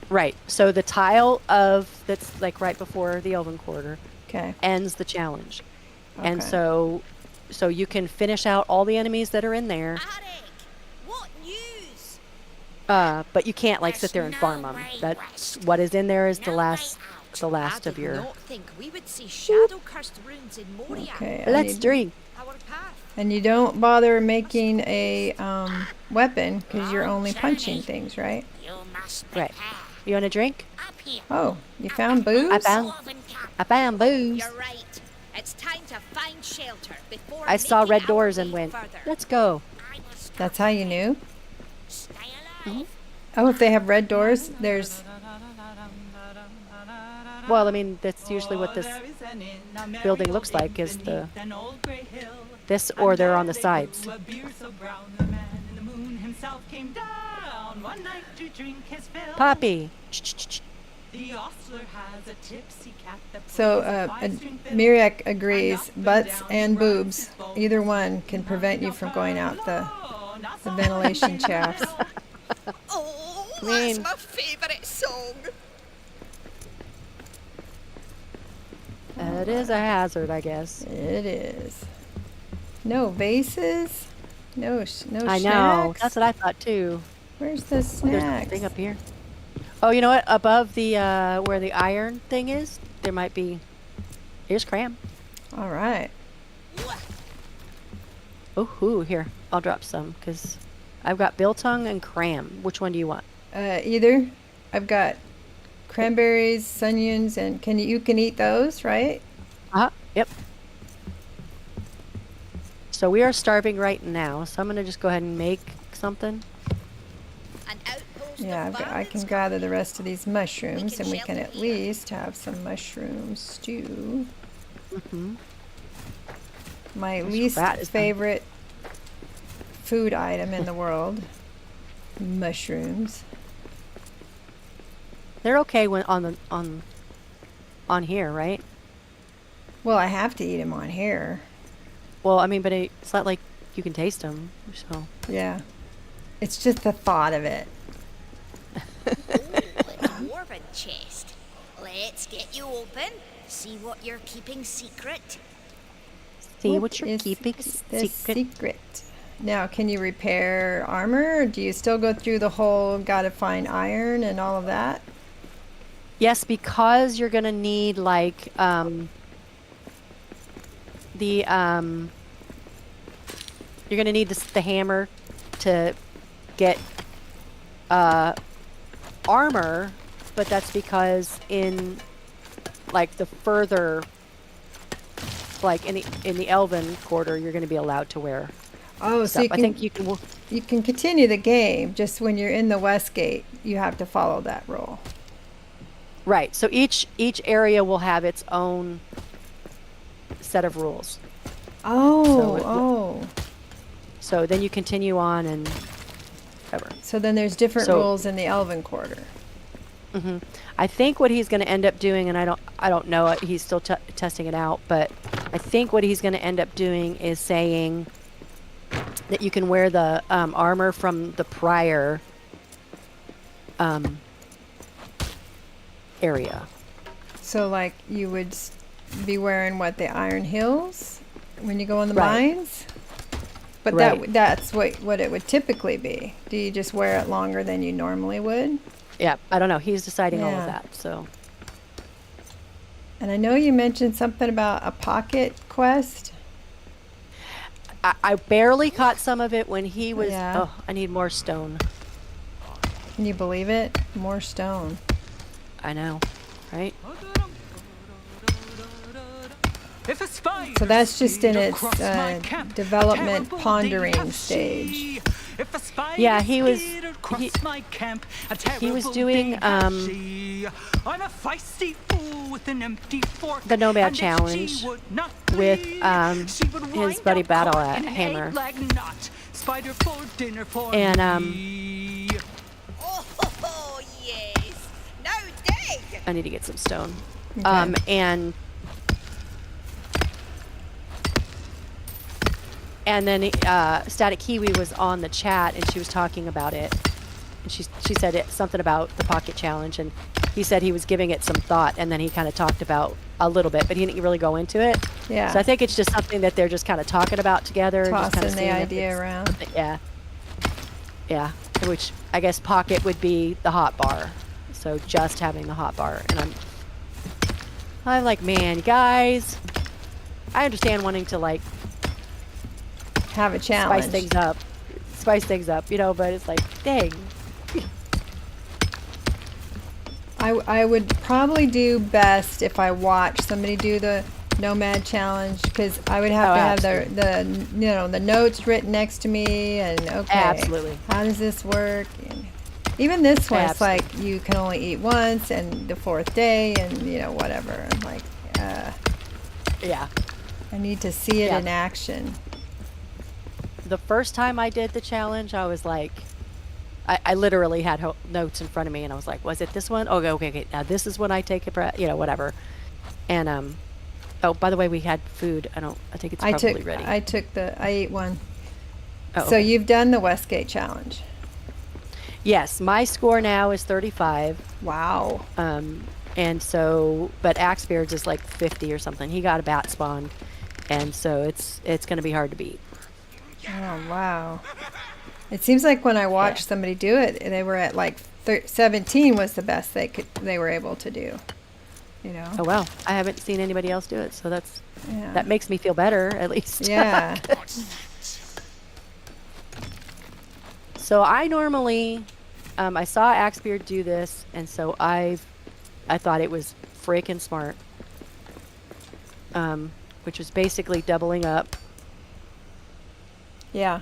Right. So the tile that's like right before the Elven Quarter Okay. ends the challenge, and Okay. so you can finish out all the enemies that are in there, Alec, what news? but you can't like sit there and There's farm no them. way That's west. what is in there is the No last way out. the last I of did your. not think we would see shadow-cursed runes in Moria. Okay. Let's drink. Our path. And you don't bother making a weapon because you're only punching things, right? You must Right. prepare. You want a drink? Up here. Oh, you found booze? I found Dwarven camp. I found booze. You're right. It's time to find shelter before I saw making red our doors way and went, further. let's go. I will stop That's how you knew? Stay alive. Oh, if they have red doors, there's. Well, I mean, that's usually what this There is an inn, a merry building old looks inn like is the beneath an old grey hill. this or they're on the And there sides. grew a beer so brown the man in the moon himself came down one night to drink his fill. Poppy. The ostler has a tipsy cat that So, plays a five-string fiddle. Miriak And agrees, up and butts down and he runs boobs, his boat. either one can prevent you from going out the ventilation shafts. Oh, I mean- that's my favourite song. It is a hazard, I guess. It is. No vases? No I know. snacks? That's what I thought too. Where's the There's snacks? a thing up here. Oh, you know what? Above the where the iron thing is, there might be. Here's cram. All right. Oh, here. I'll drop some because I've got biltong and cram. Which one do you want? Either. I've got cranberries, sunions, and you can eat those, right? Yep. So we are starving right now, so I'm gonna just go ahead and make something. An outpost Yeah, of I can varmints gather the rest of these mushrooms, can and we can shelter at here. least have some mushroom stew. Mm-hmm. My This least rat is done. favorite food item in the world. Mushrooms. They're okay when on here, right? Well, I have to eat them on here. Well, I mean, but it's not like you can taste them. So Yeah. It's just the thought of it. Oh, a dwarven chest. Let's get you open. See what you're keeping secret. see what you're is keeping the secret. Now, can you repair armor? Or do you still go through the whole gotta find iron and all of that? Yes, because you're gonna need like you're gonna need the hammer to get armor, but that's because in like the further like in the elven quarter you're gonna be allowed to wear Oh, so stuff. you I can, think you can you can continue the game, just when you're in the Westgate, you have to follow that rule. right. So each area will have its own set of rules. Oh, it- oh. So then you continue on and whatever. So then there's different So- rules in the Elven Quarter. I think what he's going to end up doing, and I don't know it. He's still testing it out, but I think what he's going to end up doing is saying that you can wear the armor from the prior area. So like you would be wearing what, the Iron Hills when you go in the Right. mines? But Right. that's what it would typically be. Do you just wear it longer than you normally would? Yeah, I don't know. He's deciding all Yeah. of that. So And I know you mentioned something about a pocket quest. I barely caught some of it when he was. Yeah. Oh, I need more stone. Can you believe it? More stone. I know, right? If a spider So that's just in speed its across my camp, development terrible pondering day have stage. she. If a spider Yeah, he was- speed across he- my camp, a he was terrible doing, day have she. I'm a feisty fool with an empty fork. The Nomad and if she Challenge would not with, please, she would his wind buddy up Battle caught at in an Hammer. egg-leg knot. Spider for dinner for And, me. Oh, yes. Now dig. I need to get some stone. Okay. And then Static Kiwi was on the chat and she was talking about it. And she said something about the pocket challenge, and he said he was giving it some thought, and then he kind of talked about a little bit, but he didn't really go into it. Yeah. So I think it's just something that they're just kind of talking about together. and just Tossing kinda the seeing if idea it's around. something- Yeah. Yeah. Which I guess pocket would be the hot bar. So just having the hot bar. And I'm like, man, guys, I understand wanting to like Have a challenge. spice things up, you know, but it's like, dang. I would probably do best if I watch somebody do the Nomad Challenge, because I would have Oh, to have absolutely. the notes written next to me, and okay, Absolutely. how does this work? And even this one, it's Absolutely. like you can only eat once, and the fourth day, and whatever. I'm like, Yeah. I need to see it Yeah. in action. The first time I did the challenge, I was like, I literally had notes in front of me, and I was like, was it this one? Oh, okay. Now this is when I take a breath, whatever. And oh, by the way, we had food. I think it's probably ready. I ate one. Oh, So okay. you've done the Westgate Challenge. Yes, my score now is 35. Wow. And so, but Axebeard's is like 50 or something. He got a bat spawn, and so it's going to be hard to beat. Oh, wow. It seems like when I watched somebody do it, they were at like 17 was the best they were able to do. Oh wow, I haven't seen anybody else do it, so Yeah. that makes me feel better at least. Yeah. So I normally, I saw Axebeard do this, and so I thought it was freaking smart. Which was basically doubling up. Yeah.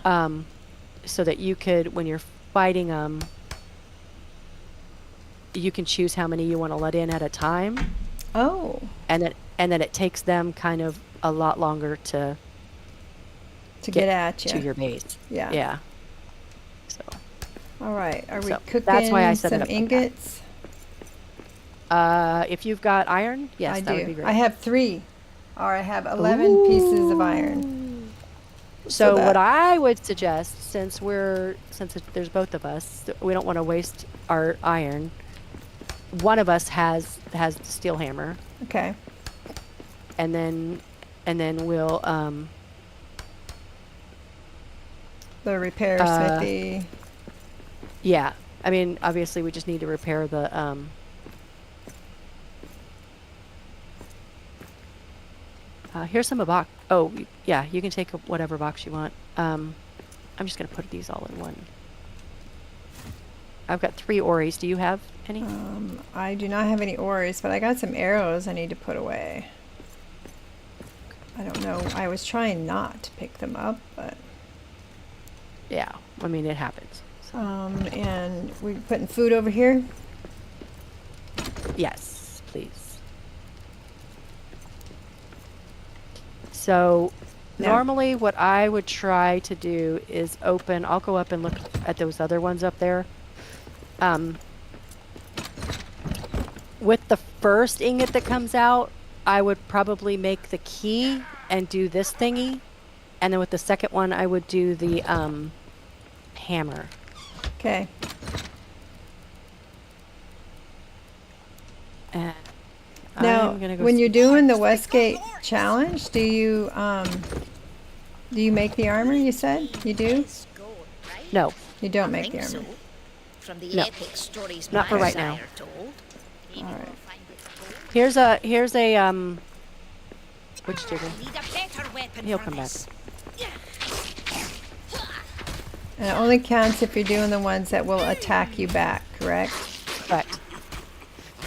So that you could, when you're fighting them, you can choose how many you want to let in at a time, Oh. and then it takes them kind of a lot longer to Get at you. to your base. Yeah. Yeah. So, All right. Are we So, cooking that's why I set it some up like that. ingots? if you've got iron, yes, I that would be do. great. I have 3. Or I have 11 pieces of iron. So that- what I would suggest, since there's both of us, we don't want to waste our iron. One of us has the steel hammer, Okay. and then we'll The repair smithy. yeah. I mean, obviously, we just need to repair the here's some box. Oh, yeah, you can take whatever box you want. I'm just gonna put these all in one. I've got 3 Oris. Do you have any? I do not have any ores, but I got some arrows I need to put away. I don't know. I was trying not to pick them up, but Yeah, I mean, it happens. and we putting food over here. Yes, please. So No. normally what I would try to do is open, I'll go up and look at those other ones up there. With the first ingot that comes out, I would probably make the key and do this thingy. And then with the second one, I would do the hammer. Okay. And Now, I'm gonna go when you're see- doing the Westgate challenge, do you make the armor? You said you do. Is gold, right? No, You don't I make the think armor. so. From the No. epic stories Not for my right now. sire told. Maybe All we'll right. find it's gold. here's a which digger? Need a better weapon He'll for come back. this. And it only counts if you're doing the ones that will attack you back, correct? Correct.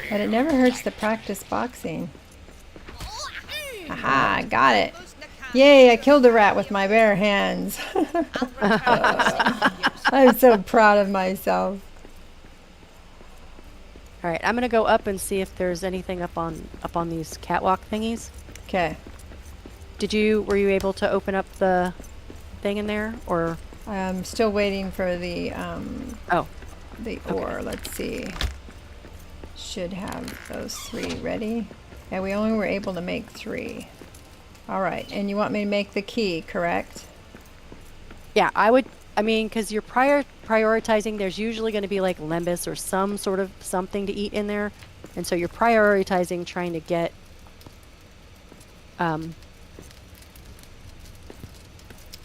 But it never hurts to practice boxing. Haha, I got it. Yay, I killed a rat with my bare hands. I'm so proud of myself. All right, I'm gonna go up and see if there's anything up on these catwalk thingies. Okay. Were you able to open up the thing in there, or? I'm still waiting for the Oh, ore. Let's see. Should have those 3 ready. Yeah, we only were able to make 3. All right, and you want me to make the key, correct? yeah, I would. I mean, because you're prioritizing. There's usually going to be like lembas or some sort of something to eat in there, and so you're prioritizing trying to get.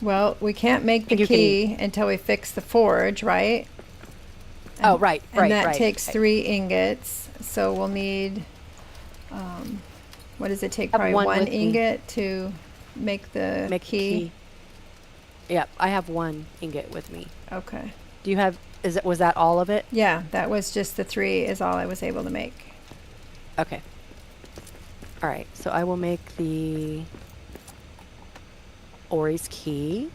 Well, we can't make the You can key until we fix the forge, right? Oh, right, And that right. takes right. 3 ingots, so we'll need, what does it take? Have Probably one 1 with me. ingot to make the Make key. Yep, I have 1 ingot with me. Okay. Do you have? Was that all of it? Yeah, that was just the 3 is all I was able to make. Okay. All right, so I will make the Ori's key.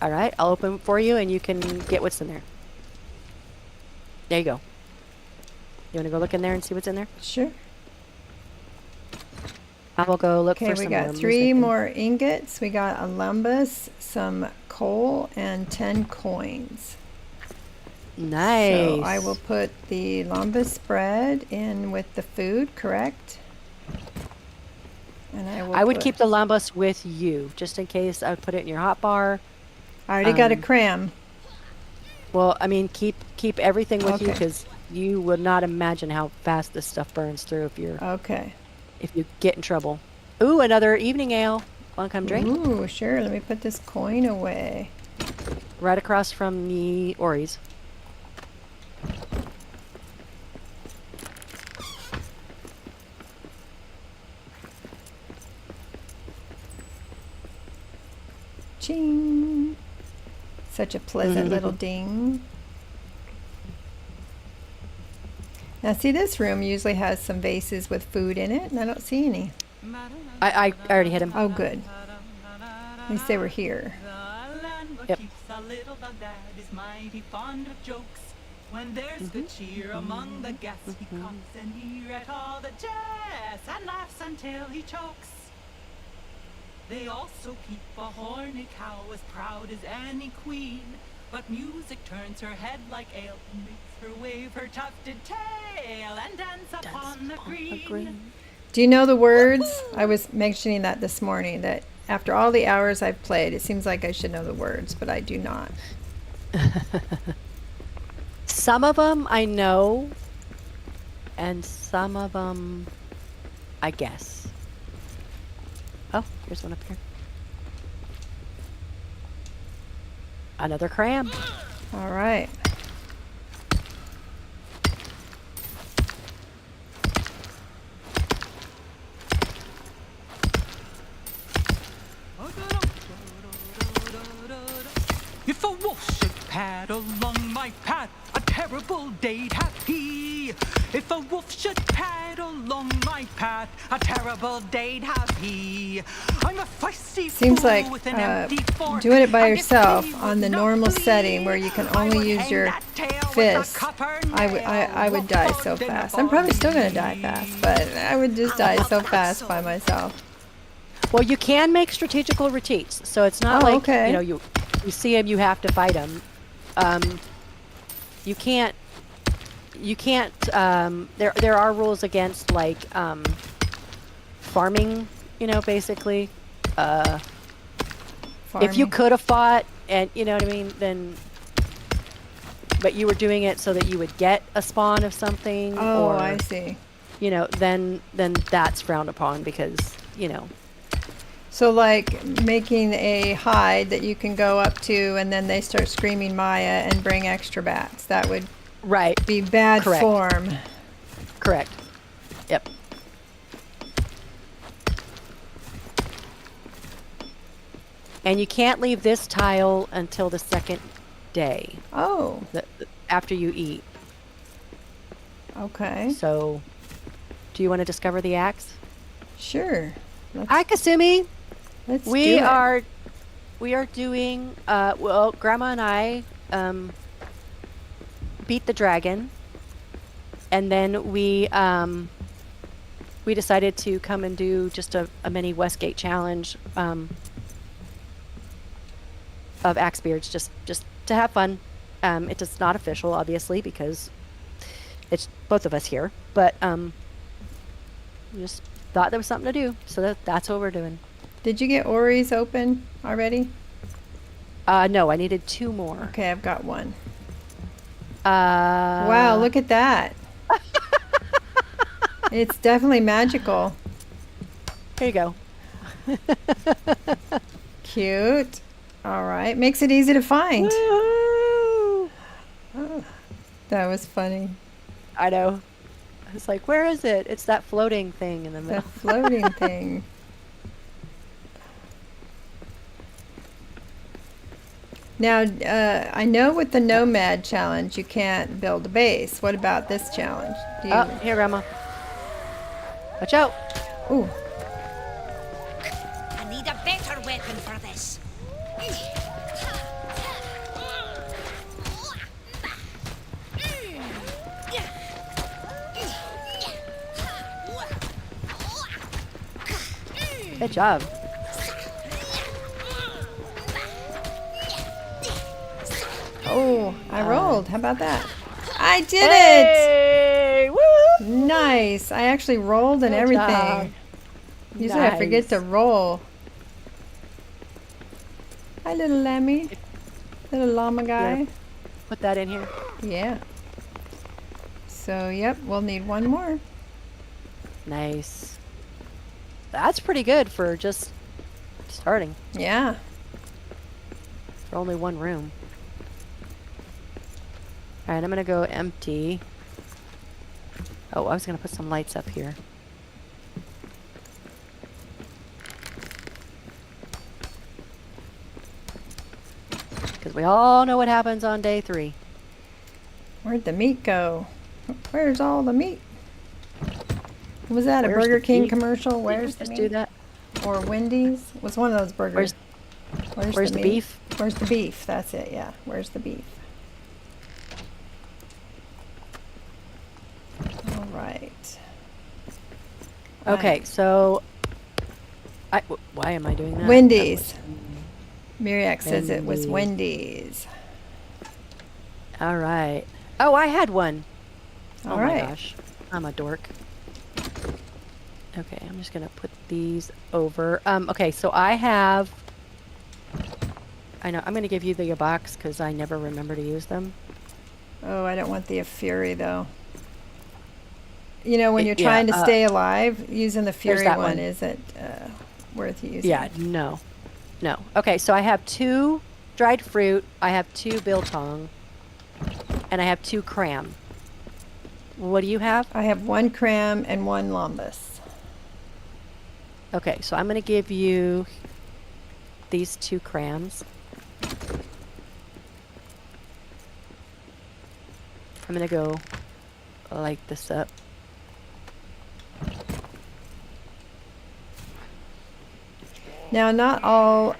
All right, I'll open for you, and you can get what's in there. There you go. You want to go look in there and see what's in there? Sure. I will go look Okay, for we some got more 3 music and- more ingots. We got a lumbus, some coal, and 10 coins. Nice. So I will put the lumbus bread in with the food, correct? And I would keep the lambus with you, just in case. I would put it in your hot bar. I already got a um, cram. Well, I mean, keep everything with you, Okay. because you would not imagine how fast this stuff burns through Okay. if you get in trouble. Ooh, another evening ale. Want to come drink? Ooh, sure. Let me put this coin away. Right across from the Ori's. Ching. Such a pleasant little ding. Now, see, this room usually has some vases with food in it, and I don't see any. I already hit him. Oh, good. At least they were here. The landlord Yep. keeps a little dog that is mighty fond of jokes. When there's good cheer among the guests, he comes and hear at all the jests and laughs until he chokes. They also keep a horny cow as proud as any queen, but music turns her head like ale and makes her wave her tufted tail and dance upon the green. Do you know the words? I was mentioning that this morning, that after all the hours I've played, it seems like I should know the words, but I do not. Some of them I know, and some of them I guess. Oh, here's one up here. Another cram. All right. If a wolf should pad along my path, a terrible day'd have he. If a wolf should pad along my path, a terrible day'd have he. I'm a feisty Seems fool like with an empty fork, doing it by and if yourself he on would the not normal bleed, setting where you can I only would use hang your that tail with a fist, copper I would nail. die Wolf so found in a fast. I'm probably still gonna die barley. fast, but I would just die so fast by myself. Well, you can make strategical retreats, so it's not Oh, like okay. you see them, you have to fight them. You can't. You can't. There are rules against like farming. Basically, if you Farming. could have fought, and you know what I mean, then. But you were doing it so that you would get a spawn of something, Oh, or I see. then that's frowned upon because. So like making a hide that you can go up to and then they start screaming Maya and bring extra bats. That would Right. be bad Correct. form. Correct. Yep. And you can't leave this tile until the second day Oh, after you eat. okay. So, do you want to discover the axe? Sure. Hi, Kasumi. Let's do We it. are doing. Well, Grandma and I beat the dragon, and then we decided to come and do just a mini Westgate challenge of axe beards, just to have fun. It is not official, obviously, because it's both of us here, but we just thought there was something to do, so that's what we're doing. Did you get Ori's open already? No, I needed 2 more. Okay, I've got one. Wow, Wow, look at that. It's definitely magical. Here you go. Cute. All right. Makes it easy to find. Woo! That was funny. I know. It's like, where is it? It's that floating thing in the The middle. floating thing. Now, I know with the Nomad challenge, you can't build a base. What about this challenge? Do you... Oh, here, Grandma. Watch out. Ooh. I need a better weapon for this. Good job. Oh, I rolled. How about that? I did Hey! Woo! it! Nice. I actually rolled and Good everything. job. Usually I forget Nice. to roll. Hi, little lammy. Little llama guy. Put that in here. Yeah. So, yep, we'll need one more. Nice. That's pretty good for just starting. Yeah. For only 1 room. Alright, I'm gonna go empty. Oh, I was gonna put some lights up here. Because we all know what happens on day 3. Where'd the meat go? Where's all the meat? Was that a Where's the Burger King meat? commercial? Did you Where's the just meat? do that? Or Wendy's? It was one of those burgers. Where's the meat? beef? Where's the beef? That's it, yeah. Where's the beef? All right. Okay, so why am I doing that? Wendy's. Miriak says it was Wendy's. Wendy's. All right. Oh, I had one. All Oh right. my gosh. I'm a dork. Okay, I'm just gonna put these over. Okay, so I know I'm gonna give you the box because I never remember to use them. Oh, I don't want the Fury though. You know, when you're Yeah, trying to stay alive, using the Fury that one one. isn't worth using. Yeah, no. Okay, so I have 2 dried fruit, I have 2 biltong, and I have 2 cram. What do you have? I have 1 cram and 1 lambus. Okay, so I'm gonna give you these 2 crams. I'm gonna go light this up. Now, not all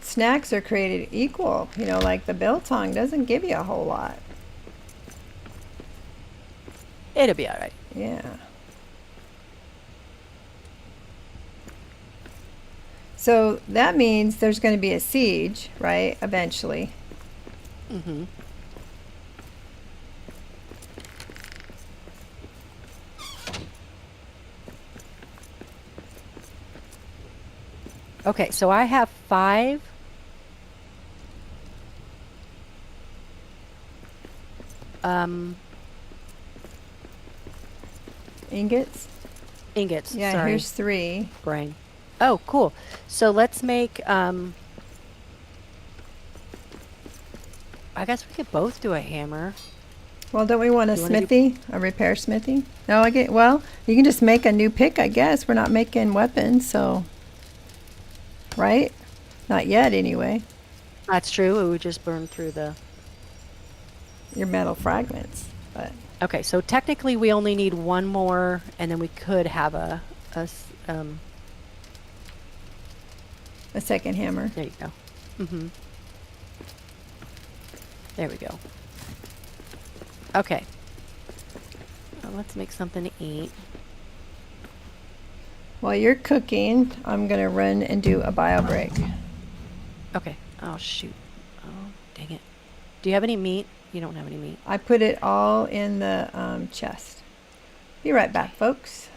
snacks are created equal. You know, like the biltong doesn't give you a whole lot. It'll be alright. Yeah. So that means there's going to be a siege, right? Eventually. Mm-hmm. Okay, so I have 5. Ingots? Ingots. Yeah, Sorry, here's 3. brain. Oh, cool. So let's make. I guess we could both do a hammer. Well, don't we want a You wanna do- smithy? A repair smithy? No, well, you can just make a new pick, I guess. We're not making weapons, so. Right? Not yet, anyway. That's true. It would just burn through the. Your metal fragments. But Okay, so technically we only need 1 more, and then we could have a a second hammer. there you go. Mm-hmm. There we go. Okay. Well, let's make something to eat. While you're cooking, I'm going to run and do a bio break. Okay. Oh, shoot. Oh, dang it. Do you have any meat? You don't have any meat. I put it all in the chest. Be right back, folks.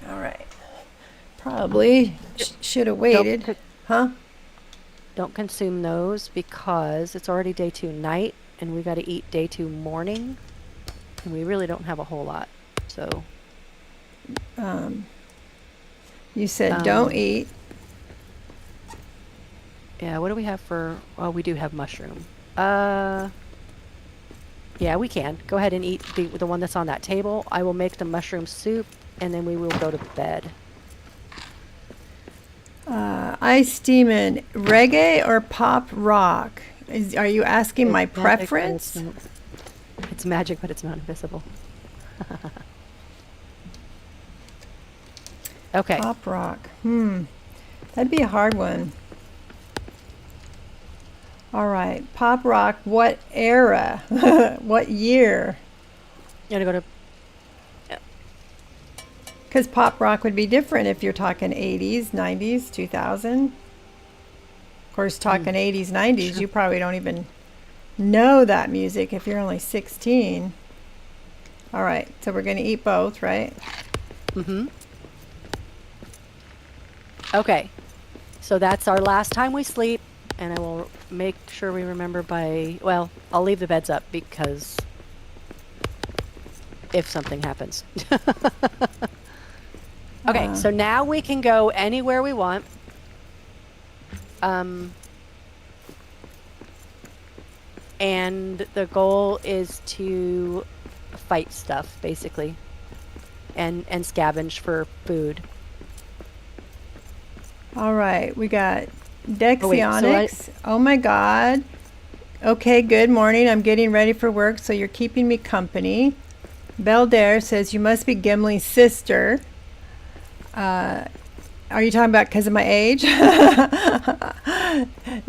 All right. Probably should have waited. co- Huh? Don't consume those because it's already day 2 night, and we got to eat day 2 morning, and we really don't have a whole lot. So You said don't eat. yeah, what do we have for? Oh, we do have mushroom. Yeah, we can go ahead and eat the one that's on that table. I will make the mushroom soup, and then we will go to bed. Ice Demon, reggae or pop rock? Are you asking my It's magic, but preference? It's magic, but it's not invisible. Okay. Pop rock. That'd be a hard one. All right. Pop rock, what era? What year? You want to go to? Because pop rock would be different if you're talking 80s, 90s, 2000. Of course, talking 80s, 90s, you probably don't even know that music if you're only 16. All right. So we're going to eat both, right? Mm-hmm. Okay. So that's our last time we sleep, and I will make sure we remember by. Well, I'll leave the beds up because if something happens. Okay, so now we can go anywhere we want. And the goal is to fight stuff, basically, and scavenge for food. All right. We got Oh, wait, so Dexionics. Oh my God. Okay, good morning. I'm getting ready for work, so you're keeping me company. Beldare says, you must be Gimli's sister. Are you talking about because of my age?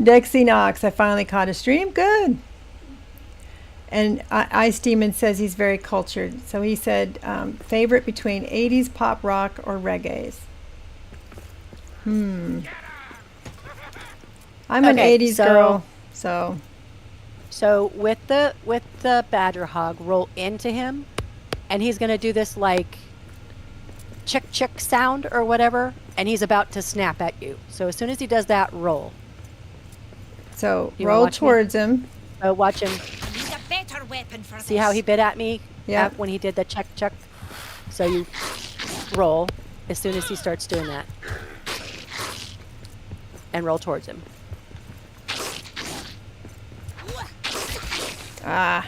Dexy Knox, I finally caught a stream. Good. And Ice Demon says he's very cultured. So he said, favorite between 80s pop rock or reggae's. I'm an Okay, 80s so- girl, so So with the badger hog, roll into him, and he's gonna do this like chick chick sound or whatever, and he's about to snap at you. So as soon as he does that, roll. You roll watch me? towards him. So watch him. Need a better weapon for See how he bit at me? Yeah. When he did the check check. So you roll as soon as he starts doing that. And roll towards him. Ah.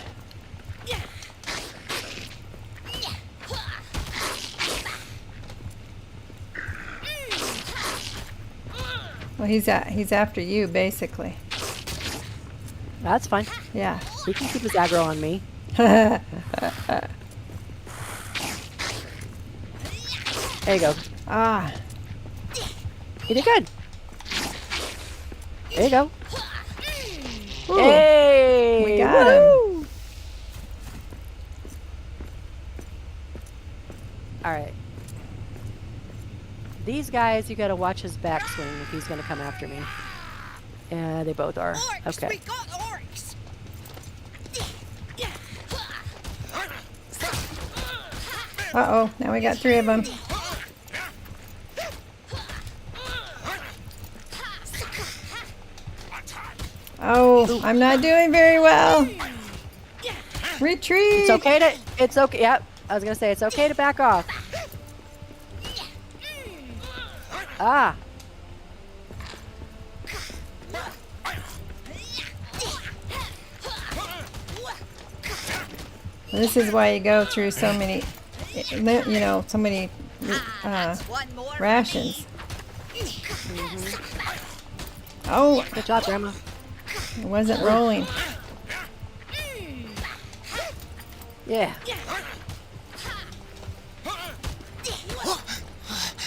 Well, he's after you, basically. That's fine. Yeah. He can keep his aggro on me. There you go. Ah. You did good. There you go. Ooh, Hey! we got him. Woo! All right. These guys, you got to watch his backswing if he's going to come after me. Yeah, they both are. Orcs! Okay. We got orcs! Uh-oh, now we got 3 of them. Oh, I'm not doing very well. Retreat. It's okay to. It's okay. Yep. I was going to say it's okay to back off. Ah. This is why you go through so many, so many That's one more for rations. me. Oh, Good job, Grandma. it wasn't rolling. Yeah.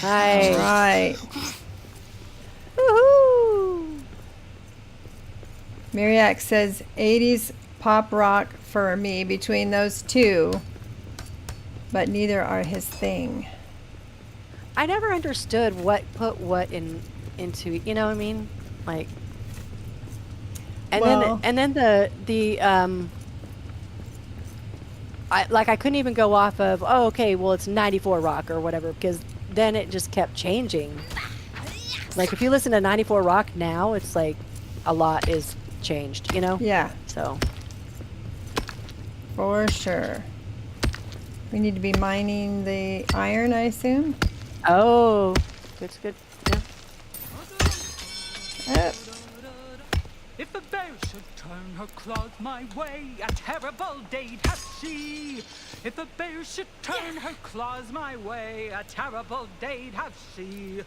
Nice. Right. Woohoo! Miriak says 80s pop rock for me between those two, but neither are his thing. I never understood what put what into, you know what I mean? Like, Well- and then I couldn't even go off of, oh, okay, well, it's 94 rock or whatever, because then it just kept changing. Like, if you listen to 94 rock now, it's like a lot is changed, you know? Yeah, So, for sure. We need to be mining the iron, I assume. oh, it's good. Yeah. If the bear should turn her claws my way, a terrible day'd have she. If the bear should turn her claws my way, a terrible day'd have she.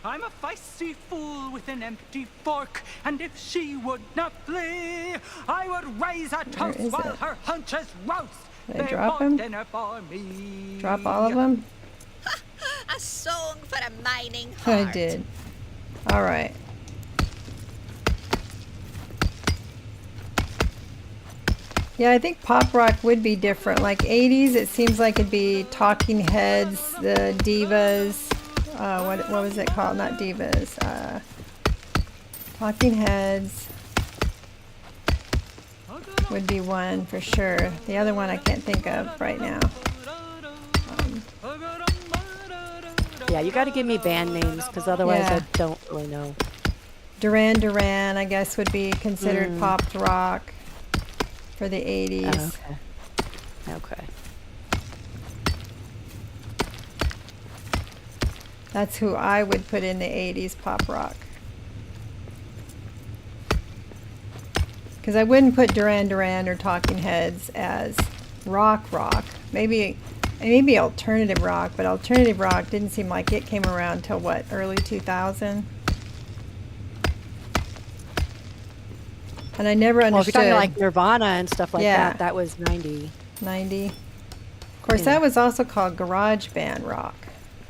I'm a feisty fool with an empty fork, and if she would not flee, I would raise a toast is while it? her hunches roast. Did I They drop bought him? dinner for me. Drop all of them? A song for a mining I heart. did. All right. Yeah, I think pop rock would be different. Like 80s, it seems like it'd be Talking Heads, the Divas. What was it called? Not Divas. Talking Heads would be one for sure. The other one I can't think of right now. Yeah, you got to give me band names, because otherwise Yeah. I don't really know. Duran Duran, I guess, would be considered pop rock for the 80s. Oh, okay. Okay. That's who I would put in the 80s pop rock. Because I wouldn't put Duran Duran or Talking Heads as rock. Maybe alternative rock, but alternative rock didn't seem like it came around till what, early 2000? And I never Well, if you're understood. talking like Nirvana and stuff like Yeah. that, that was 90. 90. Of course, Yeah. that was also called garage band rock.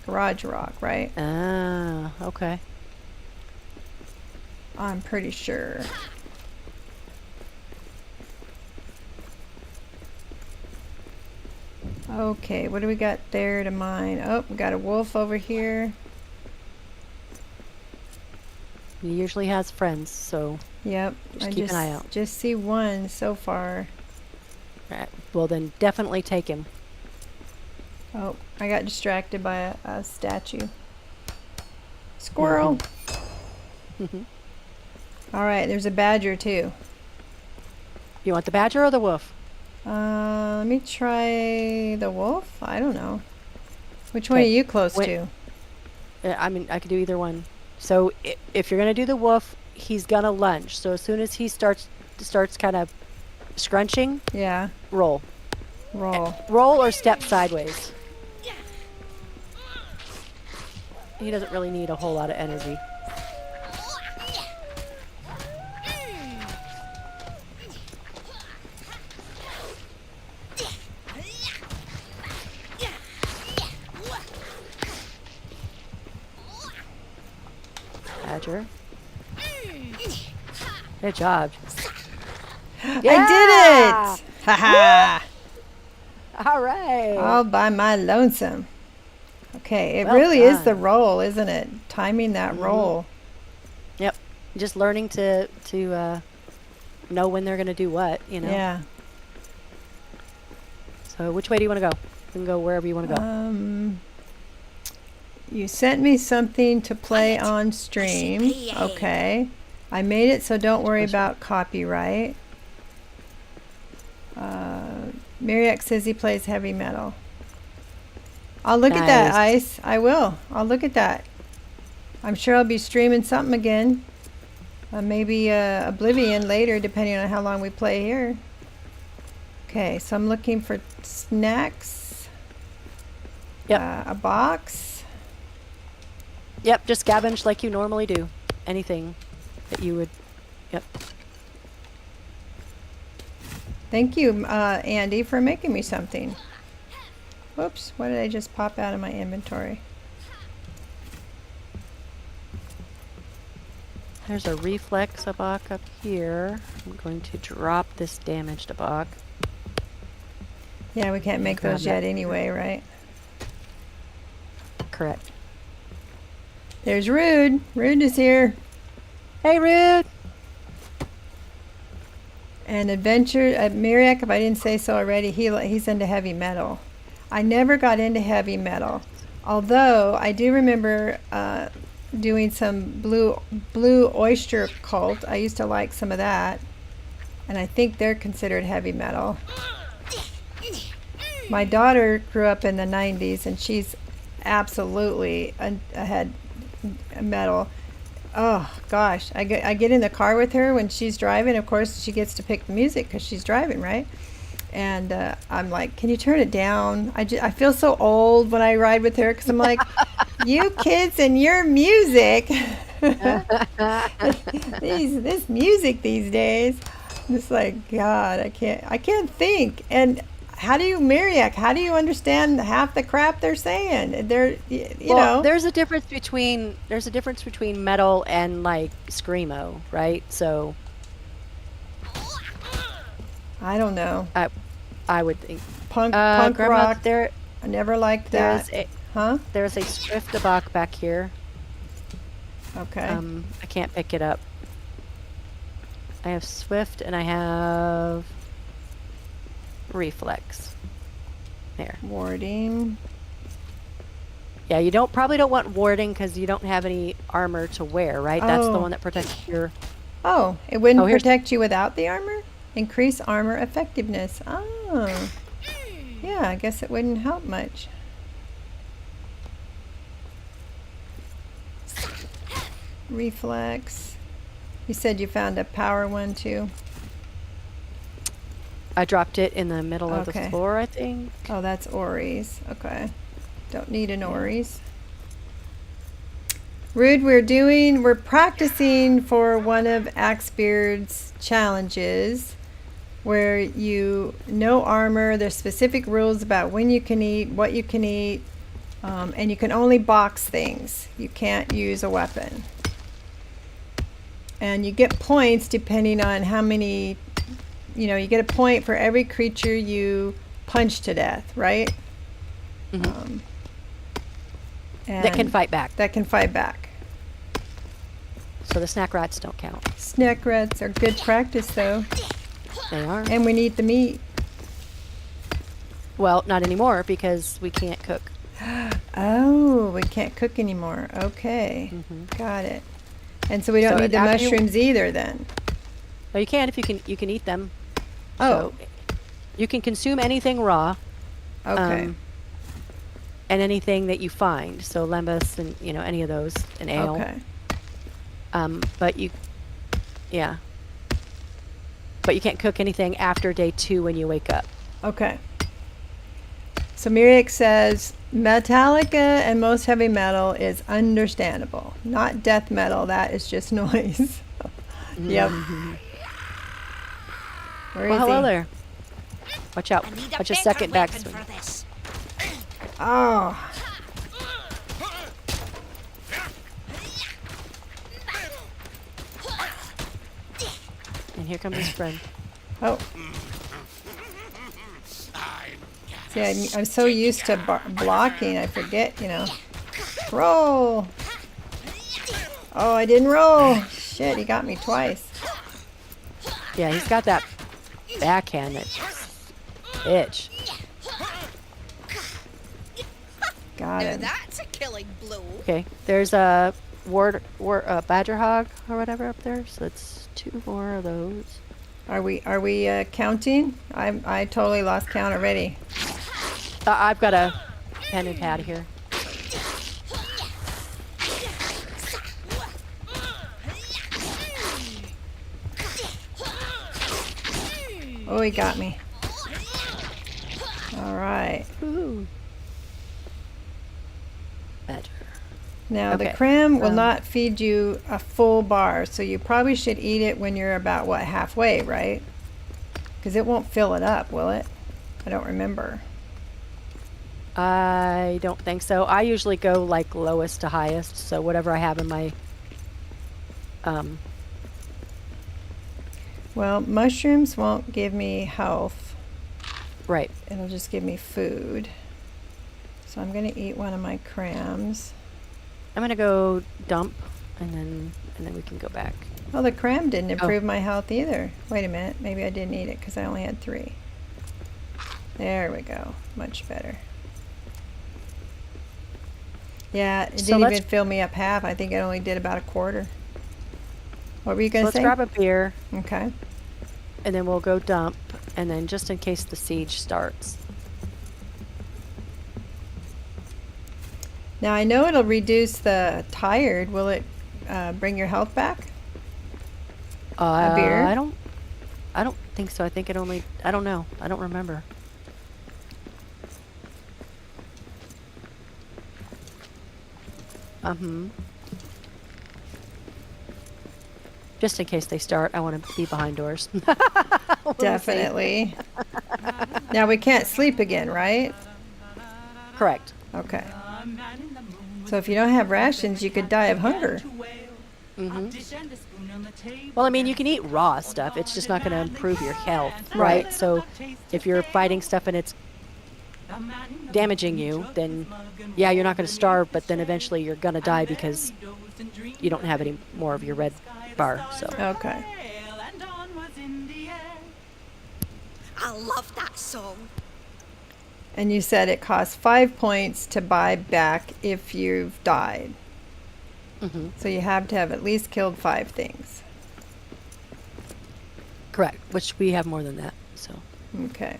Garage rock, right? Ah, okay. I'm pretty sure. Okay, what do we got there to mine? Oh, we got a wolf over here. He usually has friends, so Yep. Just keep an eye out. Just see one so far. well, then definitely take him. Oh, I got distracted by a statue. Squirrel. Mhm. All right, there's a badger too. You want the badger or the wolf? Let me try the wolf. I don't know. Which one are Okay. you close Wait. to? I mean, I could do either one. So if you're gonna do the wolf, he's gonna lunge. So as soon as he starts kind of scrunching, Yeah. roll. Roll. Roll or step sideways. He doesn't really need a whole lot of energy. Badger. Good job. I did it! Haha! All right. All by my lonesome. Okay, it Well really is the done. roll, isn't it? Timing that roll. Yep. Just learning to know when they're gonna do what, you know. Yeah. So which way do you want to go? You can go wherever you want to go. You sent me something to play on stream. Okay. I made it, so don't worry about copyright. Mariak says he plays heavy metal. I'll look at that, Nice. Ice. I will. I'll look at that. I'm sure I'll be streaming something again. Maybe Oblivion later, depending on how long we play here. Okay, so I'm looking for snacks. Yep. A box. Yep. Just scavenge like you normally do. Anything that you would. Yep. Thank you, Andy, for making me something. Whoops, what did I just pop out of my inventory? There's a reflex abok up here. I'm going to drop this damaged abok. Yeah, we can't make Grab those that. yet anyway, right? Correct. There's Rude. Rude is here. Hey, Rude. And Adventure, Miriak, if I didn't say so already, he's into heavy metal. I never got into heavy metal. Although, I do remember doing some blue oyster cult. I used to like some of that. And I think they're considered heavy metal. My daughter grew up in the 90s, and she's absolutely ahead metal. Oh gosh, I get in the car with her when she's driving. Of course, she gets to pick the music because she's driving, right? And I'm like, can you turn it down? I feel so old when I ride with her because I'm like, you kids and your music. This music these days. It's like, God, I can't think. And how do you, Miriak, how do you understand half the crap they're saying? They're, you know. There's a difference between metal and like screamo, right? So I don't know. I would think Punk Grandma, rock. there I never liked there's that. a there's a swift abok back here. Okay. I can't pick it up. I have swift and I have reflex. There. Warding. Yeah, you probably don't want warding because you don't have any armor to wear, right? That's the Oh. one that protects your. Oh, it wouldn't here's- protect you without the armor? Increase armor effectiveness. Oh. Yeah, I guess it wouldn't help much. Reflex. You said you found a power one too. I dropped it in the middle of the Okay. floor, I think. Oh, that's Ori's. Okay. Don't need an Ori's. Rude, we're practicing for one of Axebeard's challenges where no armor, there's specific rules about when you can eat, what you can eat, and you can only box things. You can't use a weapon. And you get points depending on how many, you get a point for every creature you punch to death, right? Mhm. That can And fight back. That can fight back. So the snack rats don't count. Snack rats are good practice though, They are. and we need the meat. Well, not anymore because we can't cook. Oh, we can't cook anymore. Okay, got it. And so we don't So need the after you- mushrooms either then. Oh, you can if you can eat them. Oh, So you can consume anything raw, okay. and anything that you find. So lembas and any of those, an ale. Okay. But yeah, but you can't cook anything after day 2 when you wake up. Okay. So Miriak says Metallica and most heavy metal is understandable. Not death metal, that is just noise. Yep. Where Well, is hello he? there. Watch out. I need a Watch a better second weapon backswing. for this. Oh, And here comes his friend. oh. See, I'm so used to blocking, I forget, Roll. Oh, I didn't roll. Shit, he got me twice. Yeah, he's got that backhand that itch. Got Now him. that's a killing blow. Okay, there's a badger hog or whatever up there. So that's 2 more of those. Are we counting? I totally lost count already. I've got a pen and pad here. Oh, he got me. All right. Woohoo. Badger. Now the Okay, cram will not feed you a full bar, so you probably should eat it when you're about halfway, right? Because it won't fill it up, will it? I don't remember. I don't think so. I usually go like lowest to highest, so whatever I have in my Well, mushrooms won't give me health. right. It'll just give me food. So I'm gonna eat one of my crams. I'm gonna go dump, and then we can go back. Oh, the cram didn't improve my health either. Wait a minute, maybe I didn't eat it because I only had 3. There we go, much better. Yeah, it So didn't let's- even fill me up half. I think it only did about a quarter. What were you gonna Let's say? grab a beer, Okay. and then we'll go dump, and then just in case the siege starts. Now I know it'll reduce the tired. Will it bring your health back? A beer? I don't think so. I think it only. I don't know. I don't remember. Just in case they start, I want to be behind doors. Definitely. Now we can't sleep again, right? Correct. Okay. So if you don't have rations, you could die of hunger. Well, I mean, you can eat raw stuff. It's just not going to improve your health, right? Right. So if you're fighting stuff and it's damaging you, then yeah, you're not going to starve, but then eventually you're going to die because you don't have any more of your red bar. So Okay. I love that song. And you said it costs 5 points to buy back if you've died. So you have to have at least killed 5 things. correct, which we have more than that. So Okay.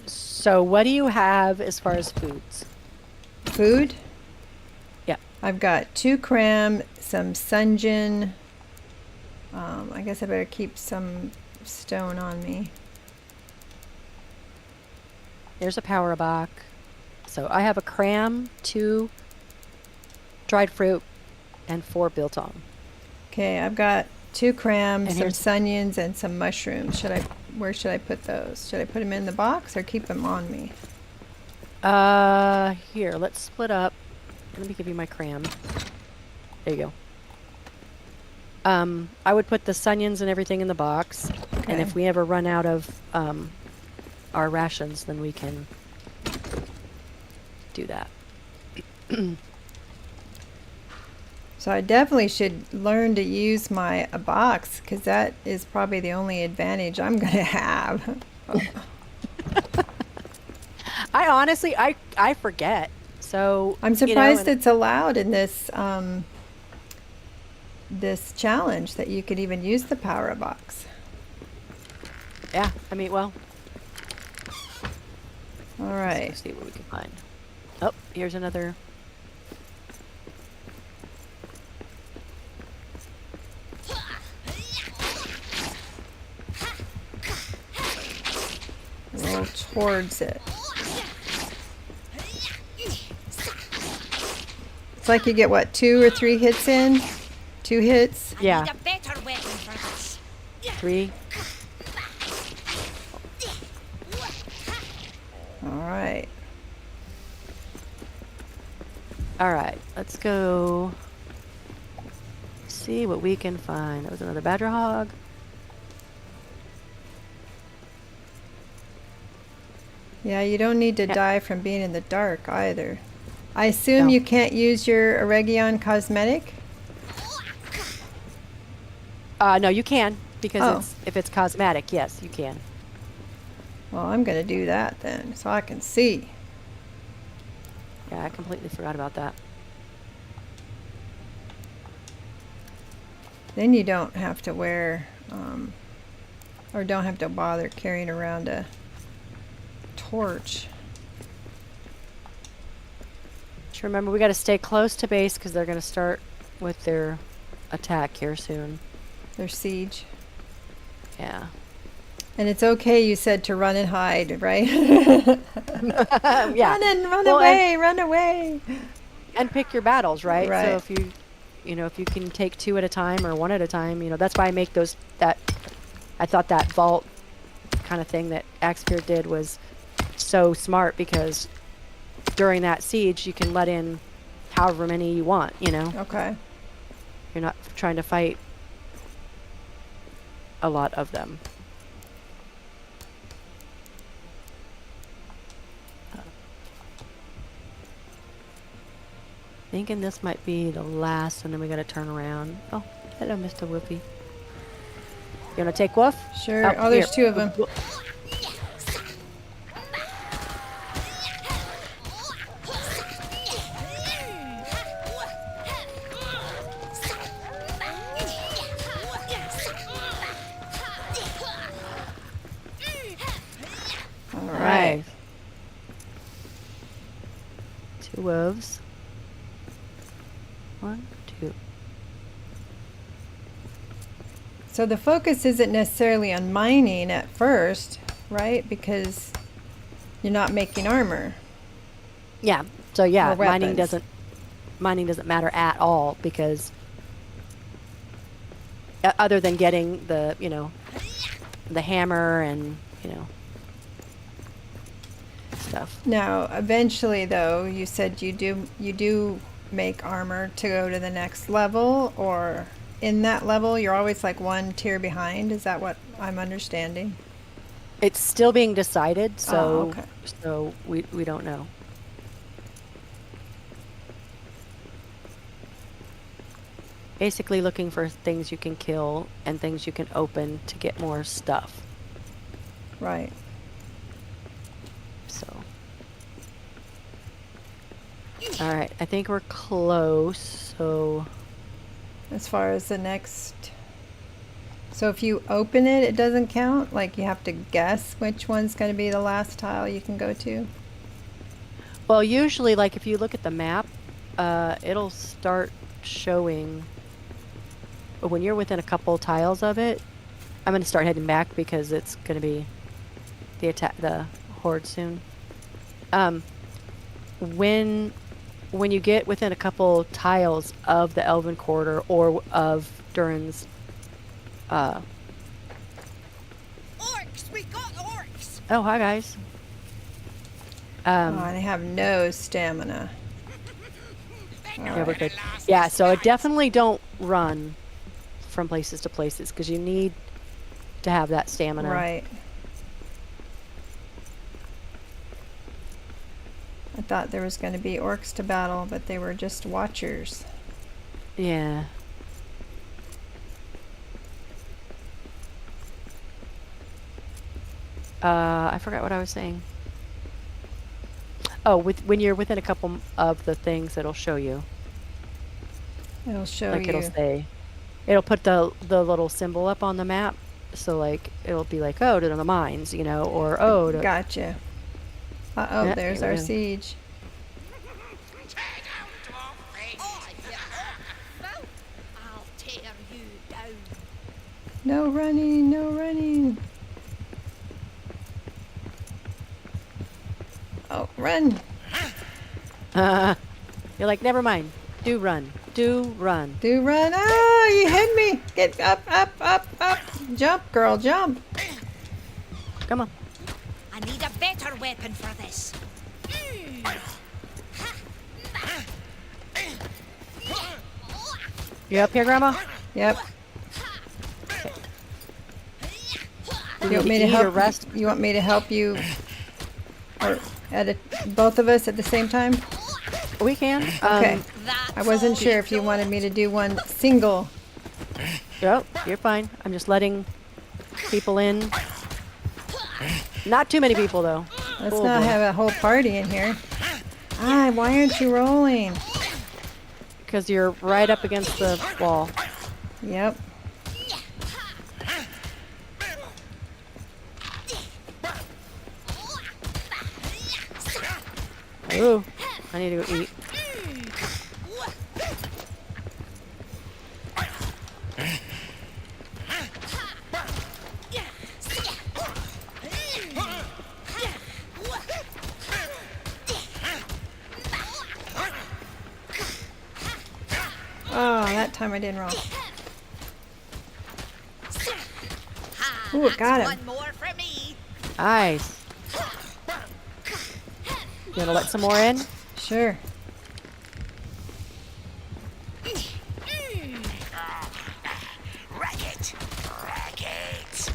so what do you have as far as foods? Food? Yeah. I've got 2 cram, some sungeon. I guess I better keep some stone on me. There's a power bach. So I have a cram, 2 dried fruit, and 4 biltong. Okay, I've got 2 crams, And some here's- sunions, and some mushrooms. Where should I put those? Should I put them in the box or keep them on me? Here, let's split up. Let me give you my cram. There you go. I would put the sunions and everything in the box, and Okay. if we ever run out of our rations, then we can do that. So I definitely should learn to use my box because that is probably the only advantage I'm going to have. I honestly, I forget So I'm you know, surprised and it's allowed in this this challenge that you could even use the power box. yeah, I mean, well, All let's go right. see what we can find. Oh, here's another. Roll towards it. It's like you get what, 2 or 3 hits in? 2 hits. I Yeah. need a better weapon for this. 3. All right. All right, let's go see what we can find. That was another badger hog. Yeah, you don't need to Yeah. die from being in the dark either. I assume No. you can't use your Oregion cosmetic? No, you can because Oh. if it's cosmetic, yes, you can. Well, I'm going to do that then so I can see. Yeah, I completely forgot about that. Then you don't have to wear, or don't have to bother carrying around a torch. Just remember, we got to stay close to base because they're going to start with their attack here soon. Their siege. Yeah. And it's okay, you said, to run and hide, right? Yeah. Run Well, away, run away. And pick your battles, right? Right. So if you can take 2 at a time or 1 at a time, that's why I make I thought that vault kind of thing that Axebeard did was so smart because during that siege you can let in however many you want, Okay. You're not trying to fight a lot of them. Thinking this might be the last, and then we gotta turn around. Oh, hello, Mr. Whoopi. You wanna take Wolf? Sure. Oh, there's 2 of them. All right. 2 wolves. 1, 2. So the focus isn't necessarily on mining at first, right? Because you're not making armor. Yeah. So yeah, Or weapons. mining doesn't matter at all because other than getting the hammer and stuff. Now, eventually, though, you said you do make armor to go to the next level, or in that level, you're always like 1 tier behind. Is that what I'm understanding? It's still being decided, so Oh, okay. so we don't know. Basically looking for things you can kill and things you can open to get more stuff. Right. So. All right, I think we're close. So As far as the next. So if you open it, it doesn't count? Like you have to guess which one's going to be the last tile you can go to? well, usually like if you look at the map, it'll start showing when you're within a couple tiles of it. I'm going to start heading back because it's going to be the horde soon. When you get within a couple tiles of the Elven Quarter or of Durin's, Orcs! We got orcs! oh hi guys. Oh, they have no stamina. Yeah, we're good. Yeah, so definitely don't run from places to places because you need to have that stamina. Right. I thought there was going to be orcs to battle, but they were just watchers. Yeah. I forgot what I was saying. Oh, when you're within a couple of the things, it'll show you. It'll show Like it'll you. say, it'll put the little symbol up on the map. So like it'll be like, oh, to the mines, or oh, to Gotcha. Uh-oh, yeah, there's here we our go. siege. Oh, you Phil, I'll tear you down. No running, no running. Oh, run. You're like, never mind. Do run. Do run. Do run. Ah, you hit me. Get up, up, up, up. Jump, girl, jump. Come on. I need a better weapon for this. You up here, Grandma? Yep. Do You want me to eat or help? rest? You want me to help you, or both of us at the same time? We can. Okay. That's I wasn't all sure you if you got. wanted me to do one single. Yep, you're fine. I'm just letting people in. Not too many people though. Let's Oh, not boy. have a whole party in here. Ah, why aren't you rolling? Because you're right up against the wall. Yep. Ooh, I need to go eat. Oh, that time I didn't roll. Ah, Ooh, that's got him. one more for me. Nice. You gonna let some more in? Sure. Racket! Racket!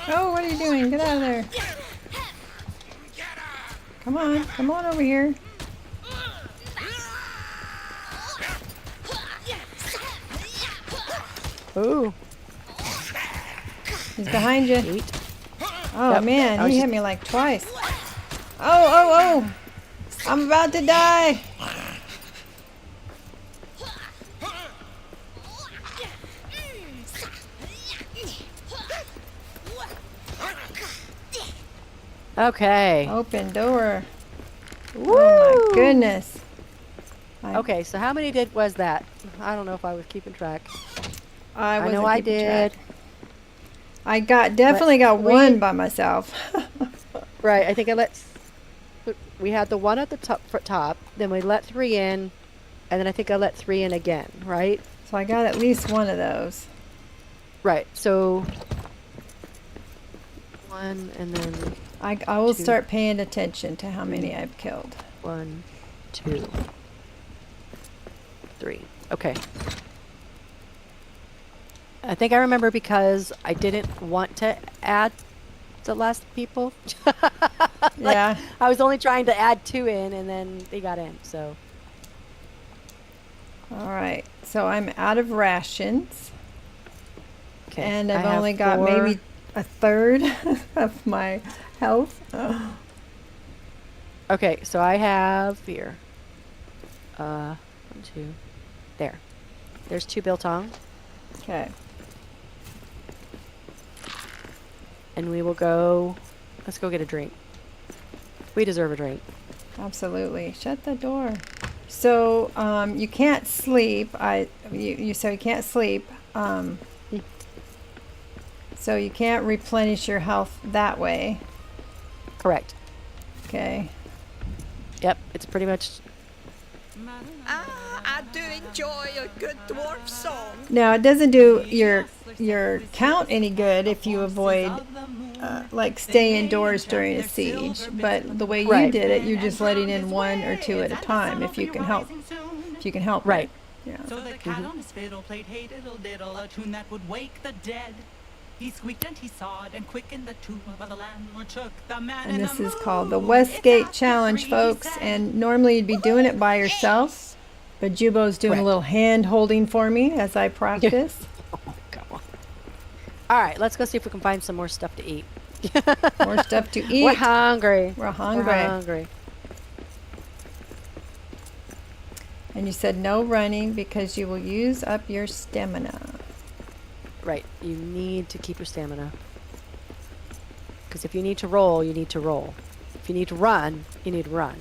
Oh, what are you doing? Get out of there. Come on over here. Ooh, He's behind you. eat. Oh Yep, I man, was he hit just- me like twice. Oh. I'm about to die. Okay. Open door. Oh my goodness. Okay, so how many was that? I don't know if I was keeping track. I I wasn't know I keeping did. track. I definitely got three. one by myself. Right, I think we had the one at the top, then we let 3 in, and then I think I let 3 in again, right? So I got at least one of those. Right, so 1 and then I will Two. start paying attention to how many I've killed. 1, 2, 3. Okay. I think I remember because I didn't want to add the last people. Yeah. I was only trying to add 2 in, and then they got in, so. All right. So I'm out of rations. Okay. And I I've have only got 4. maybe a third of my health. Okay, so I have here. 1, 2. There. There's 2 biltong, Okay. and we will go. Let's go get a drink. We deserve a drink. Absolutely. Shut the door. So you can't sleep. You so you can't sleep. So you can't replenish your health that way. Correct. Okay. Yep, it's pretty much. Ah, I do enjoy a good dwarf song. Now it doesn't do your count any good if you avoid like stay indoors during a siege. But the way you Right. did it, you're just letting in 1 or 2 at a time if you can help. If you can help. it. Right. Yeah. So the cat on his fiddle played hey diddle diddle, a tune that would wake the dead. He squeaked and he sawed and quickened the tune while the landlord shook the man And in this the is called the moon. Westgate It's Challenge, free, folks. said. And normally you'd be doing it by yourself, but Jubo's doing Right. a little hand holding for me as I practice. Come on. All right, let's go see if we can find some more stuff to eat. More stuff to eat. We're hungry. We're hungry. We're hungry. And you said no running because you will use up your stamina. Right. You need to keep your stamina. Because if you need to roll, you need to roll. If you need to run, you need to run.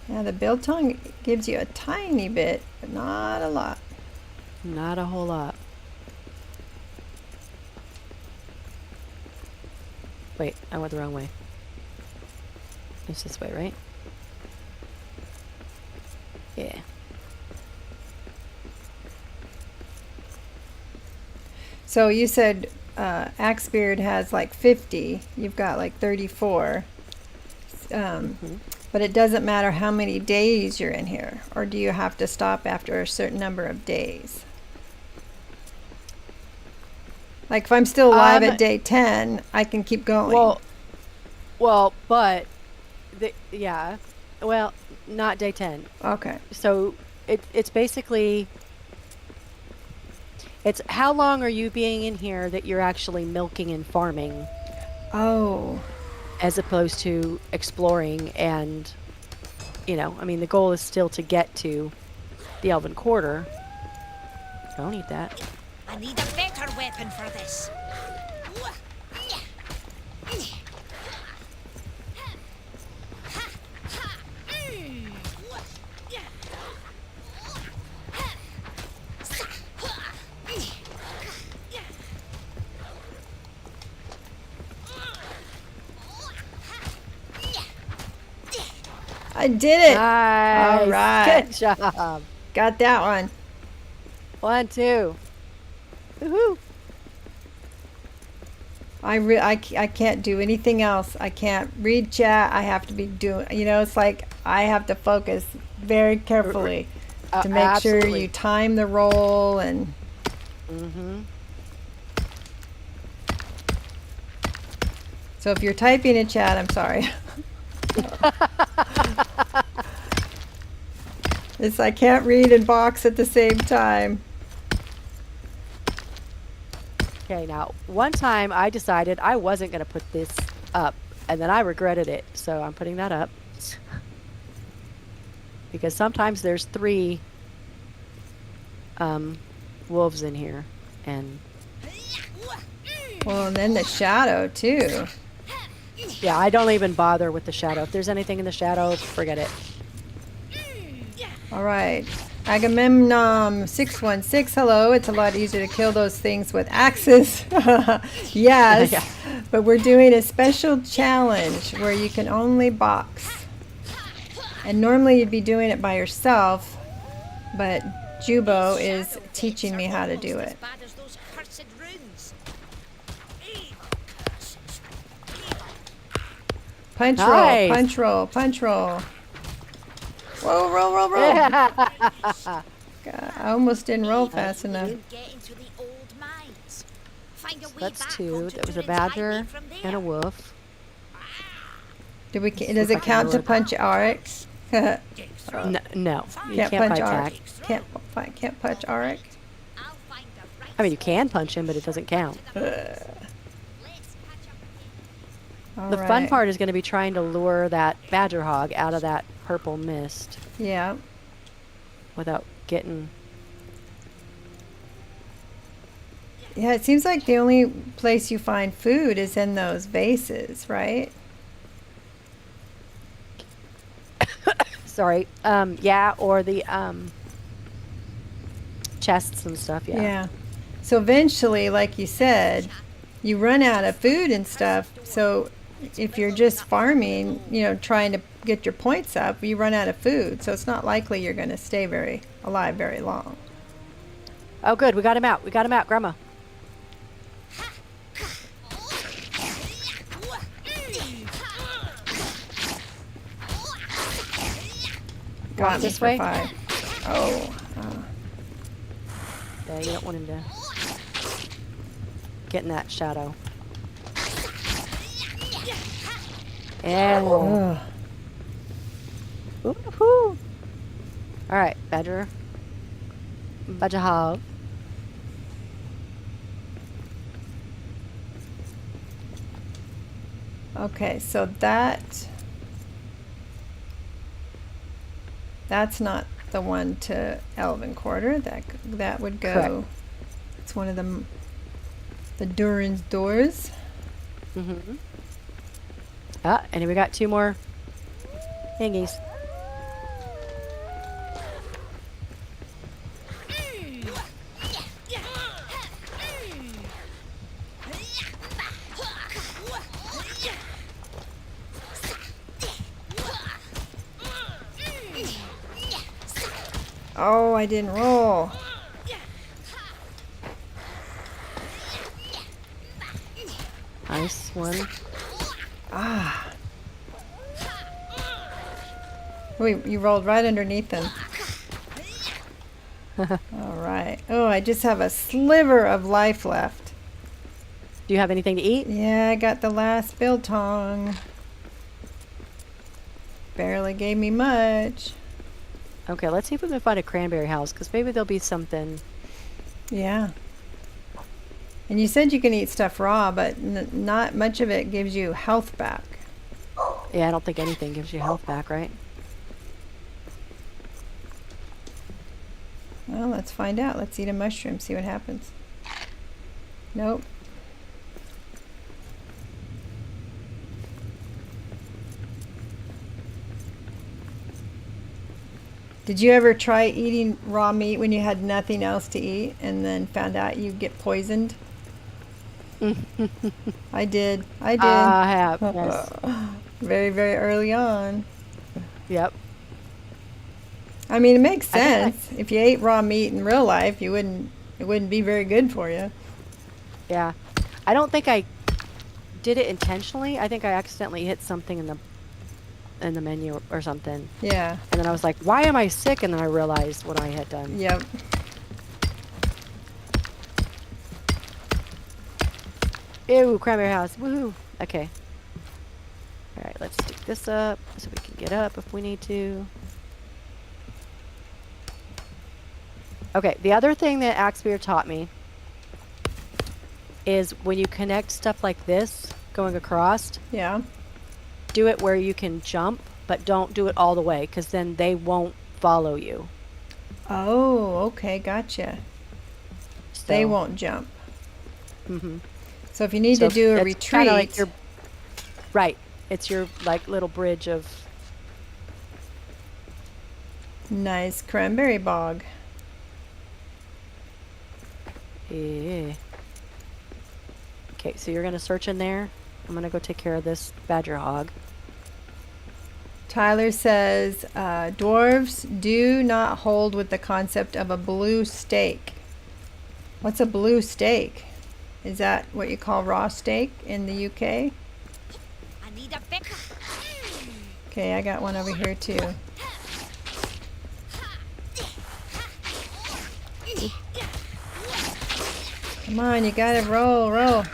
Yeah, the biltong gives you a tiny bit, but not a lot. Not a whole lot. Wait, I went the wrong way. It's this way, right? Yeah. So you said Axebeard has like 50. You've got like 34. But it doesn't matter how many days you're in here, or do you have to stop after a certain number of days? Like if I'm still alive at day 10, I can keep going. But yeah. Well, not day 10. Okay. So it's basically, it's how long are you being in here that you're actually milking and farming, Oh. as opposed to exploring. And I mean, the goal is still to get to the Elven Quarter. Don't eat that. I need a better weapon for this. I did it. Nice. All right. Good job. Got that one. 1, 2. Woohoo. I can't do anything else. I can't read chat. I have to be doing, it's like I have to focus very carefully to make sure Absolutely. you time the roll and. Mm-hmm. So if you're typing in chat, I'm sorry. I can't read and box at the same time. Okay, now, one time I decided I wasn't going to put this up, and then I regretted it, so I'm putting that up. Because sometimes there's 3 wolves in here, and Well, and then the shadow too. yeah, I don't even bother with the shadow. If there's anything in the shadow, forget it. All right. Agamemnon 616, hello. It's a lot easier to kill those things with axes. Yes, Yeah. but we're doing a special challenge where you can only box. And normally you'd be doing it by yourself, but Jubo is teaching me how to do it. As bad as those cursed runes. Punch Nice. roll, punch roll, punch roll. Whoa, roll, roll, roll. God, I almost didn't roll fast enough. Get into the old mines. Find a way That's back 2. onto That was a Durin's highway badger from and a there. wolf. Does if it I can count to load. punch Arik? Can't No, you punch can't punch Arik. Ack. Can't punch Arik. I'll find the right I mean, you can punch him, but it doesn't count. Let's catch up again. The fun part is going to be trying to lure that badger hog out of that purple mist Yeah. without getting... Yeah, it seems like the only place you find food is in those vases, right? Sorry. Yeah, or the chests and stuff, yeah. So eventually, like you said, you run out of food and stuff. So if you're just farming, trying to get your points up, you run out of food. So it's not likely you're going to stay alive very long. Oh, good. We got him out. We got him out, Grandma. Got me this for way? 5. Oh. Yeah, you don't want him to get in that shadow. And Ugh. woohoo! All right, badger. Badger hog. Okay, so that's not the one to Elven Quarter. That would go. Correct. It's one of the Durin's doors. Mm-hmm. Ah, and we got 2 more thingies. Oh, I didn't roll. Nice one. Ah. Wait, you rolled right underneath them. All right. Oh, I just have a sliver of life left. Do you have anything to eat? Yeah, I got the last biltong. Barely gave me much. Okay, let's see if we can find a cranberry house, because maybe there'll be something. Yeah. And you said you can eat stuff raw, but not much of it gives you health back. Yeah, I don't think anything gives you health back, right? Well, let's find out. Let's eat a mushroom, see what happens. Nope. Did you ever try eating raw meat when you had nothing else to eat and then found out you get poisoned? I did. I did. I have, yes. Very, very early on. Yep. I mean, it makes I think sense. If you ate raw meat in real life, it wouldn't be very good for you. Yeah. I don't think I did it intentionally. I think I accidentally hit something in the menu or something. Yeah. And then I was like, why am I sick? And then I realized what I had done. Yep. Ew, cranberry house. Woohoo. Okay. All right, let's stick this up so we can get up if we need to. Okay, the other thing that Axebeer taught me is when you connect stuff like this going across, Yeah. do it where you can jump, but don't do it all the way, because then they won't follow you. Oh, okay, gotcha. They So- won't jump. Mhm. So if you need So to do a it's retreat, kinda like your, right. It's your like little bridge of. nice cranberry bog. Yeah. Okay, so you're gonna search in there. I'm gonna go take care of this badger hog. Tyler says, dwarves do not hold with the concept of a blue steak. What's a blue steak? Is that what you call raw steak in the UK? I need a bit. Okay, I got one over here too. Come on, you gotta roll.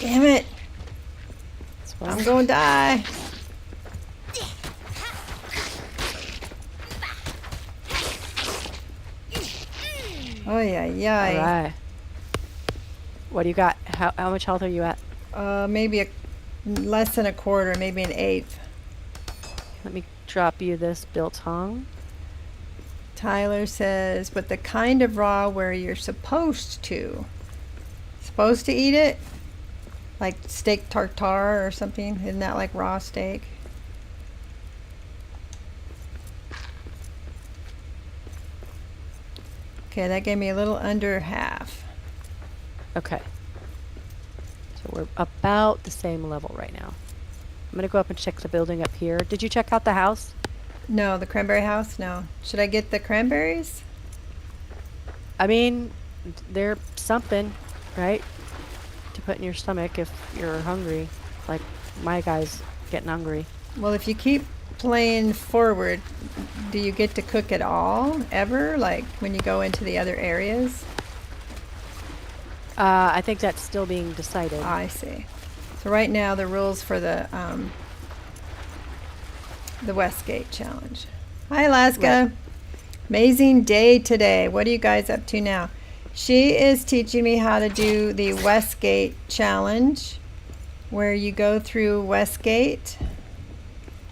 Damn it! This one. I'm gonna die. Oh yeah. All right. What do you got? How much health are you at? Maybe less than a quarter, maybe an eighth. Let me drop you this biltong. Tyler says, but the kind of raw where you're supposed to eat it, like steak tartare or something. Isn't that like raw steak? Okay, that gave me a little under half. Okay. So we're about the same level right now. I'm gonna go up and check the building up here. Did you check out the house? No, the cranberry house? No. Should I get the cranberries? I mean, they're something, right? To put in your stomach if you're hungry. Like my guy's getting hungry. Well, if you keep playing forward, do you get to cook at all ever? Like when you go into the other areas? I think that's still being decided. I see. So right now the rules for the Westgate challenge. Hi, Alaska. Right. Amazing day today. What are you guys up to now? She is teaching me how to do the Westgate challenge, where you go through Westgate,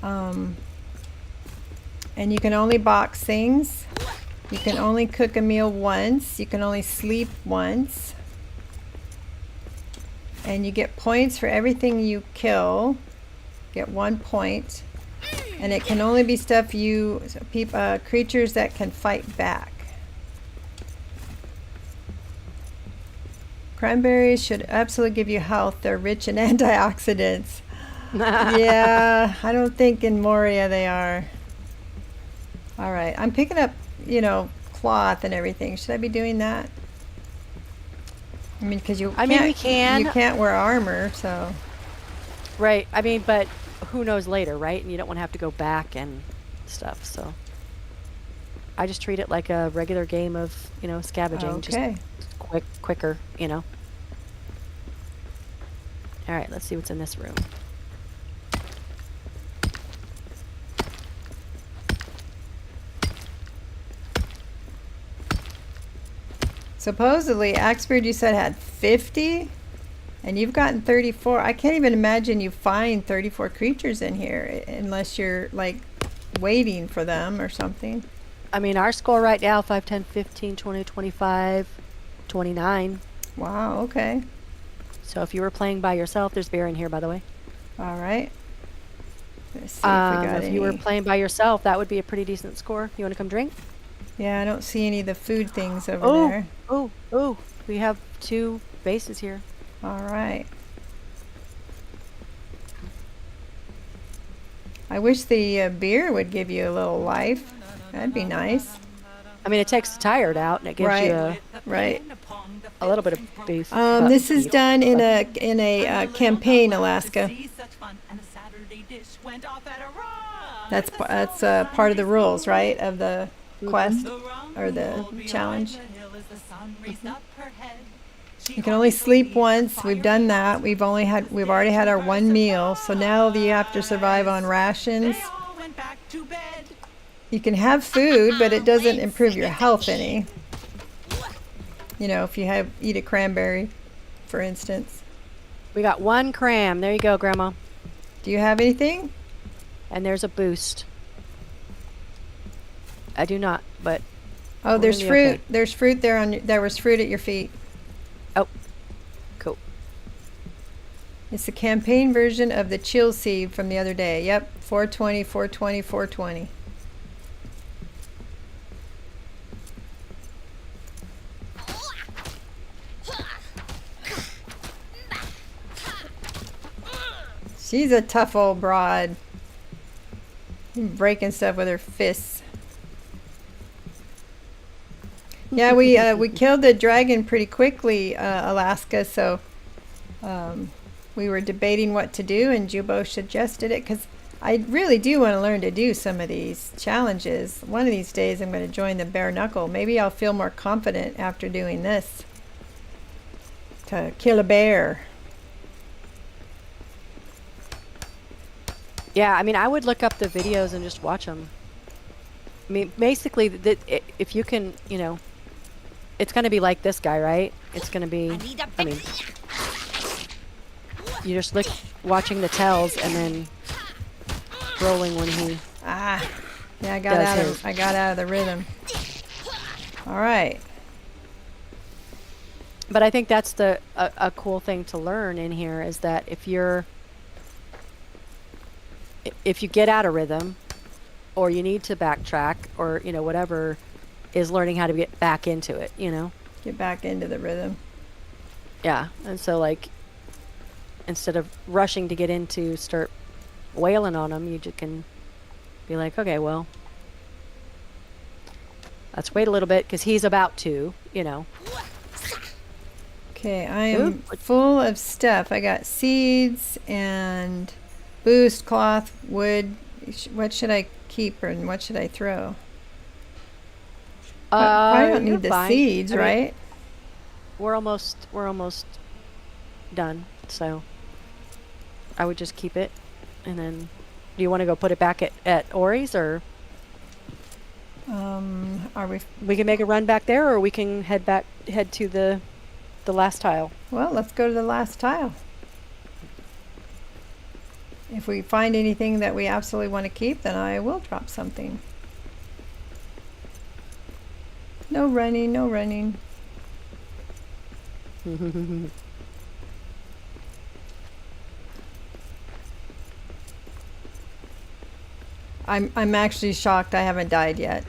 and you can only box things. You can only cook a meal once. You can only sleep once. And you get points for everything you kill. Get 1 point. And it can only be stuff creatures that can fight back. Cranberries should absolutely give you health. They're rich in antioxidants. Yeah, I don't think in Moria they are. All right, I'm picking up, cloth and everything. Should I be doing that? I mean, because we can. You can't wear armor, so. Right. I mean, but who knows later, right? And you don't want to have to go back and stuff. So I just treat it like a regular game of, scavenging. Okay. Just quicker, All right, let's see what's in this room. Supposedly, Axford, you said had 50, and you've gotten 34. I can't even imagine you find 34 creatures in here unless you're like waiting for them or something. I mean, our score right now, 5, 10, 15, 20, 25, 29. Wow, okay. So if you were playing by yourself, there's beer in here, by the way. All right. Let's see if we got if you were any. playing by yourself, that would be a pretty decent score. You want to come drink? Yeah, I don't see any of the food things over there. Oh, we have 2 bases here. All right. I wish the beer would give you a little life. That'd be nice. I mean, it takes the tired out, and it gives you a little bit of boost. This is done in a campaign, Alaska. That's part of the rules, right, of the quest or the challenge. You can only sleep once. We've done that. We've already had our 1 meal. So now you have to survive on rations. You can have food, but it doesn't improve your health any. If you eat a cranberry, for instance. We got 1 cram. There you go, Grandma. Do you have anything? And there's a boost. I do not, but oh, there's fruit. Okay. There's fruit there. There was fruit at your feet. Oh, cool. It's the campaign version of the chill seed from the other day. Yep, 420, 420, 420. She's a tough old broad. Breaking stuff with her fists. Yeah, we killed the dragon pretty quickly, Alaska, so we were debating what to do, and Jubo suggested it, because I really do want to learn to do some of these challenges. One of these days I'm going to join the bare knuckle. Maybe I'll feel more confident after doing this. To kill a bear. Yeah, I mean, I would look up the videos and just watch them. I mean, basically, if you can, it's going to be like this guy, right? It's going to be, I mean, you just watching the tells and then rolling when he yeah, I got out of the rhythm. All right. But I think that's a cool thing to learn in here is that if you get out of rhythm, or you need to backtrack, or whatever, is learning how to get back into it. Get back into the rhythm. Yeah, and so like instead of rushing to get into start wailing on them, you just can be like, okay, well, let's wait a little bit because he's about to, Okay, I am full of stuff. I got seeds and boost, cloth, wood. What should I keep and what should I throw? I don't need the seeds, right? We're almost done, so I would just keep it. And then, do you want to go put it back at Ori's, or? Are we? We can make a run back there, or we can head to the last tile. Well, let's go to the last tile. If we find anything that we absolutely want to keep, then I will drop something. No running, no running. I'm actually shocked I haven't died yet.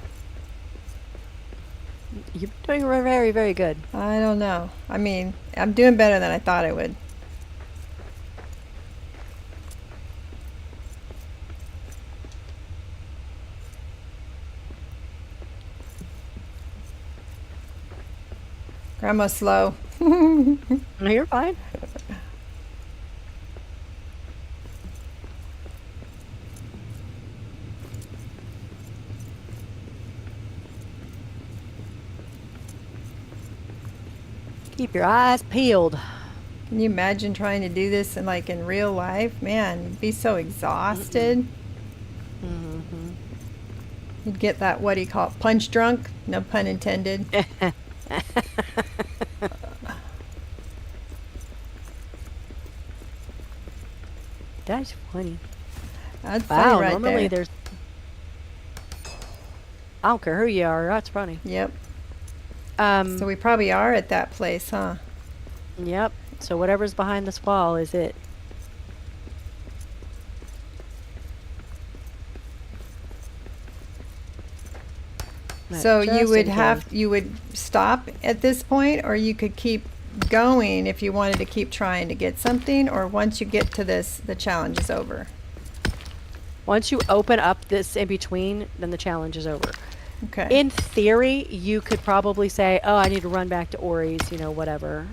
You're doing very, very good. I don't know. I mean, I'm doing better than I thought I would. Grandma's slow. No, you're fine. Keep your eyes peeled. Can you imagine trying to do this in real life? Man, you'd be so exhausted. Mm-hmm. You'd get that, what do you call it, punch drunk? No pun intended. That's funny. That's funny Wow, right normally there. there's... I don't care who you are, that's funny. Yep. So we probably are at that place, huh? Yep. So whatever's behind this wall is it. But So you just would in have case. you would stop at this point, or you could keep going if you wanted to keep trying to get something, or once you get to this, the challenge is over. Once you open up this in between, then the challenge is over. Okay. In theory, you could probably say, "Oh, I need to run back to Ori's, whatever,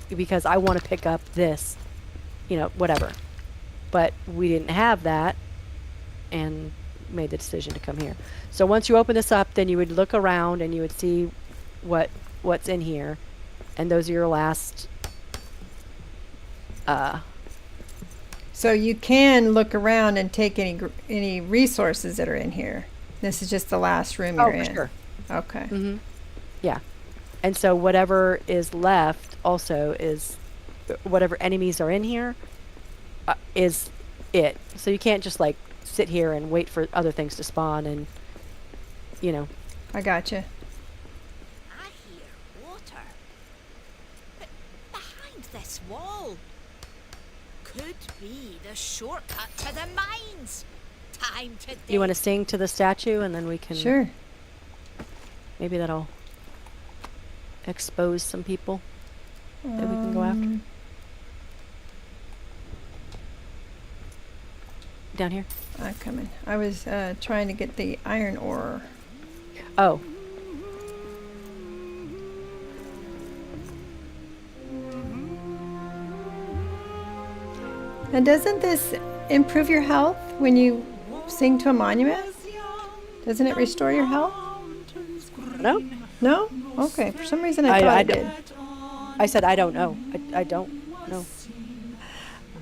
because I want to pick up this, whatever." But we didn't have that, and made the decision to come here. So once you open this up, then you would look around and you would see what's in here, and those are your last. So you can look around and take any resources that are in here. This is just the last room you're in. Sure. Okay. Mm-hmm. Yeah. And so whatever is left also is whatever enemies are in here is it. So you can't just sit here and wait for other things to spawn and I gotcha. I hear water. But behind this wall could be the shortcut to the mines. Time to dig. You want to sing to the statue and then we can Sure. maybe that'll expose some people that we can go after. Down here. I'm coming. I was trying to get the iron ore. Oh. And doesn't this improve your health when you sing to a monument? Doesn't it restore your health? No. No? Okay. For some reason I thought I it don't- did. I said I don't know. I don't know.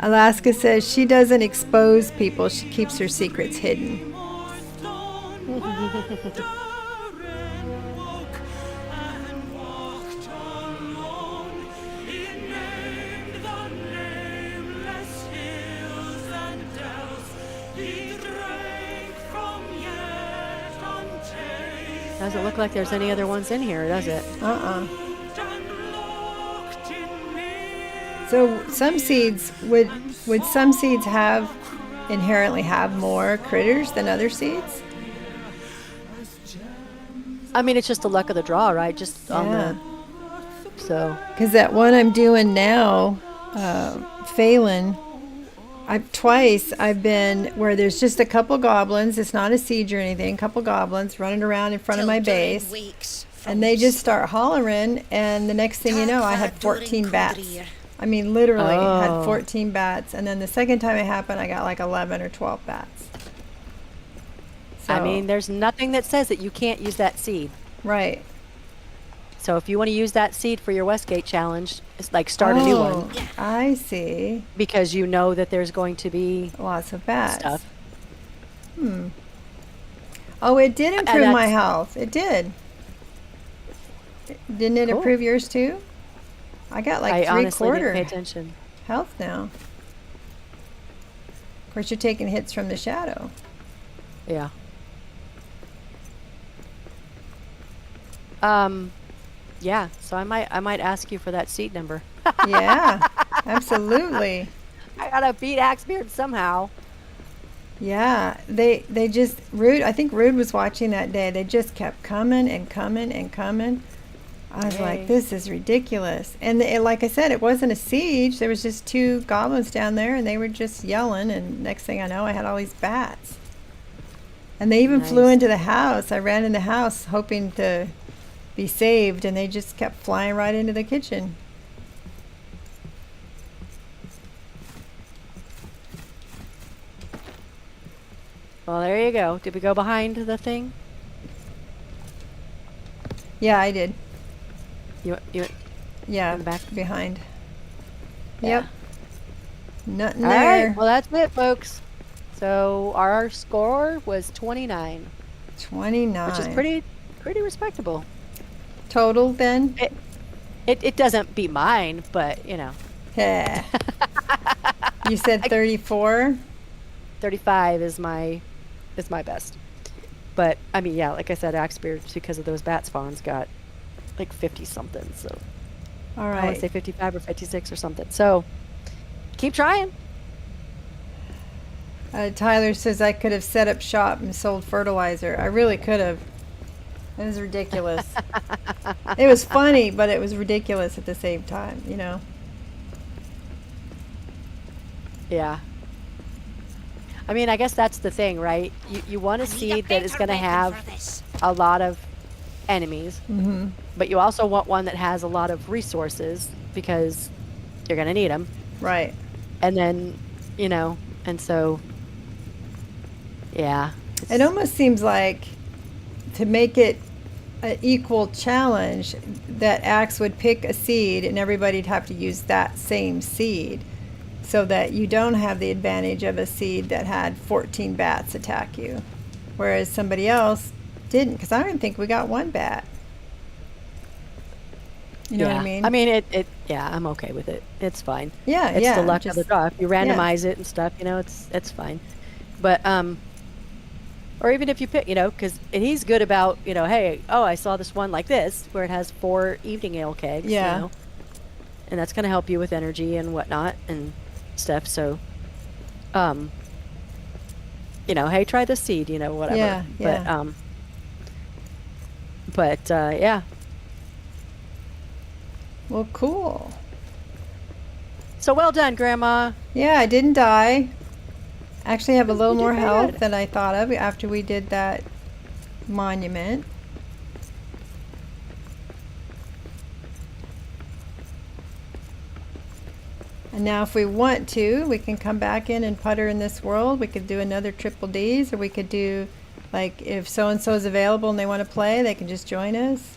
Alaska says she doesn't expose people. She keeps her secrets hidden. Doesn't look like there's any other ones in here, does it? So some seeds would some seeds inherently have more critters than other seeds? I mean, it's just the luck of the draw, right? Just on Yeah. so. Because that one I'm doing now, Phelan, I've been where there's just a couple goblins. It's not a siege or anything. A couple goblins running around in front of my base, and they just start hollering. And the next thing you know, I had 14 bats. I mean, literally had Oh. 14 bats. And then the second time it happened, I got like 11 or 12 bats. I So- mean, there's nothing that says that you can't use that seed. right. So if you want to use that seed for your Westgate challenge, it's like start a new one I see. because you know that there's going to be Lots of bats. stuff. Oh, it did And improve my that's health. It did. Didn't it cool. improve yours too? I got like I three honestly didn't pay quarter attention. health now. Of course, you're taking hits from the shadow. Yeah. Um, yeah. So I might ask you for that seat number. Yeah, absolutely. I gotta beat Axebeard somehow. Yeah, they just Rude. I think Rude was watching that day. They just kept coming and coming and coming. I was like, Yay. this is ridiculous. And like I said, it wasn't a siege. There was just two goblins down there, and they were just yelling. And next thing I know, I had all these bats. And they even flew Nice. into the house. I ran in the house hoping to be saved, and they just kept flying right into the kitchen. Well, there you go. Did we go behind the thing? Yeah, I did. You Yeah, in the back? behind. Yeah. Yep, nothing All there. right. Well, that's it, folks. So our score was 29, 29. which is pretty respectable. Total then? It doesn't beat mine, but you know, Yeah. You said 34? 35 is my best. But I mean, yeah, like I said, Axebeard, because of those bat spawns, got like 50 something. So All I want to right. say 55 or 56 or something. So keep trying. Tyler says I could have set up shop and sold fertilizer. I really could have. It was ridiculous. It was funny, but it was ridiculous at the same time, you know? Yeah. I mean, I guess that's the thing, right? You want a I need a seed that is better going to weapon have for this. a lot of enemies, Mm-hmm. but you also want one that has a lot of resources because you're going to need them. Right. And then, you know, and so, yeah. It almost seems like to make it an equal challenge, that Axe would pick a seed and everybody'd have to use that same seed so that you don't have the advantage of a seed that had 14 bats attack you, whereas somebody else didn't, because I don't think we got one bat. You know what I Yeah. mean? I mean, yeah, I'm okay with it. It's fine. Yeah, It's yeah. the luck of just, the draw. If you randomize it and stuff, you know, it's fine. But, or even if you pick, you know, because he's good about, you know, hey, oh, I saw this one like this where it has 4 evening ale kegs, Yeah. you know, and that's going to help you with energy and whatnot and stuff. So, you know, hey, try this seed, you know, whatever. Yeah, yeah. Yeah. Well, cool. So well done, Grandma. Yeah, I didn't die. Actually have a little You did more very health good. than I thought of after we did that monument. And now if we want to, we can come back in and putter in this world. We could do another triple Ds, or we could do, like, if so-and-so is available and they want to play, they can just join us.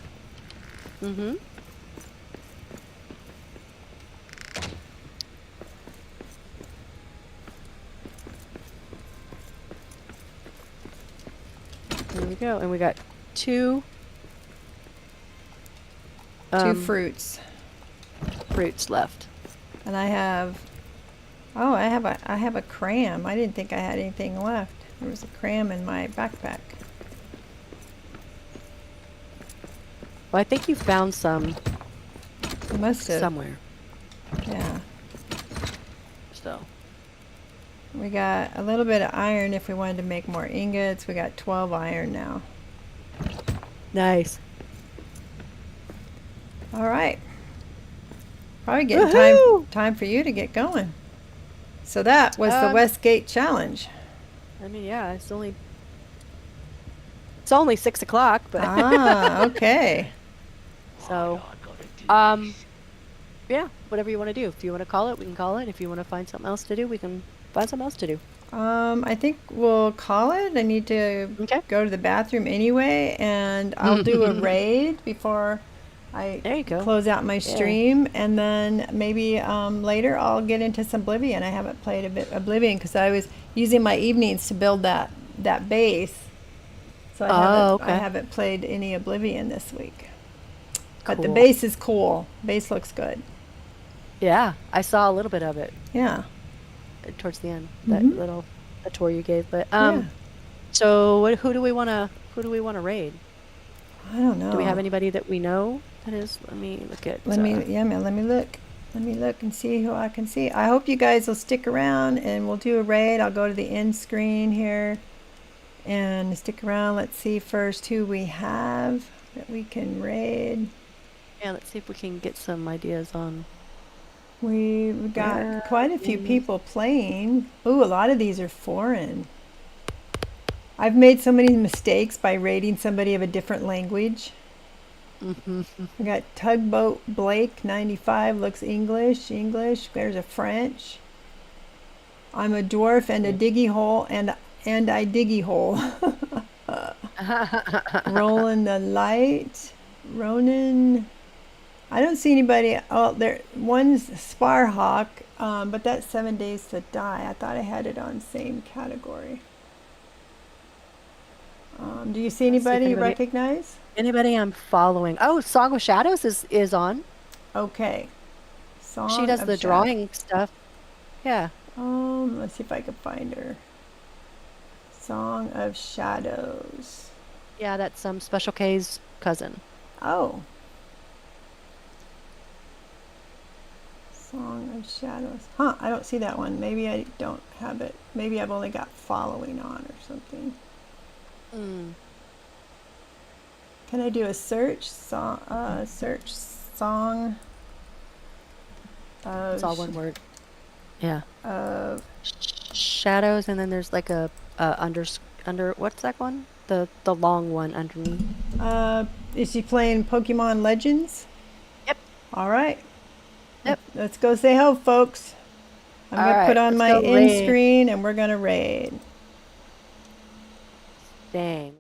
Mm-hmm. There we go. And we got 2 Two fruits. fruits left. And I have, oh, I have a cram. I didn't think I had anything left. There was a cram in my backpack. Well, I think you found some I must have. somewhere. Yeah. So, We got a little bit of iron if we wanted to make more ingots. We got 12 iron now. nice. All right. Probably getting Woohoo! time for you to get going. So that was the Um, Westgate Challenge. I mean, yeah, it's only 6 o'clock, but Ah, okay. so, yeah, whatever you want to do. If you want to call it, we can call it. If you want to find something else to do, we can find something else to do. I think we'll call it. I need to Okay. go to the bathroom anyway, and I'll do a raid before I There you go. close out my stream, and then maybe later I'll get into some Oblivion. I haven't played a bit Oblivion because I was using my evenings to build that base. So Oh, I okay. haven't played any Oblivion this week. But the Cool. base is cool. Base looks good. Yeah, I saw a little bit of it Yeah. towards the end, that Mhm. little the tour you gave. But Yeah. so who do we wanna raid? I don't Do we have know. anybody that we know that is? Let me look at. Let me yeah, man, let me look. Let me look and see who I can see. I hope you guys will stick around and we'll do a raid. I'll go to the end screen here and stick around. Let's see first who we have that we can raid. Yeah, let's see if we can get some ideas on We've where got quite a few is. people playing. Ooh, a lot of these are foreign. I've made so many mistakes by rating somebody of a different language. Mhm. We got Tugboat Blake 95 looks English. There's a French. I'm a dwarf and a diggy hole and I diggy hole. Rolling the light. Ronan. I don't see anybody. Oh, there. One's Sparhawk, but that's 7 Days to Die. I thought I had it on same category. Do you see Let's see if anybody you recognize? anybody I'm following. Oh, Song of Shadows is on. Okay. She Song does of the Shadows. drawing stuff. Yeah. Let's see if I can find her. Song of Shadows. Yeah, that's Special K's cousin. Oh. Song of Shadows. Huh, I don't see that one. Maybe I don't have it. Maybe I've only got following on or something. Mm. Can I do a search? Search song It's all one word. Yeah. of Shadows, and then there's like a under what's that one? The long one underneath. is she playing Pokemon Legends? Yep. All right. Yep. Let's go say hello, folks. I'm All gonna put right, on let's my go end raid. screen and we're gonna raid. Dang.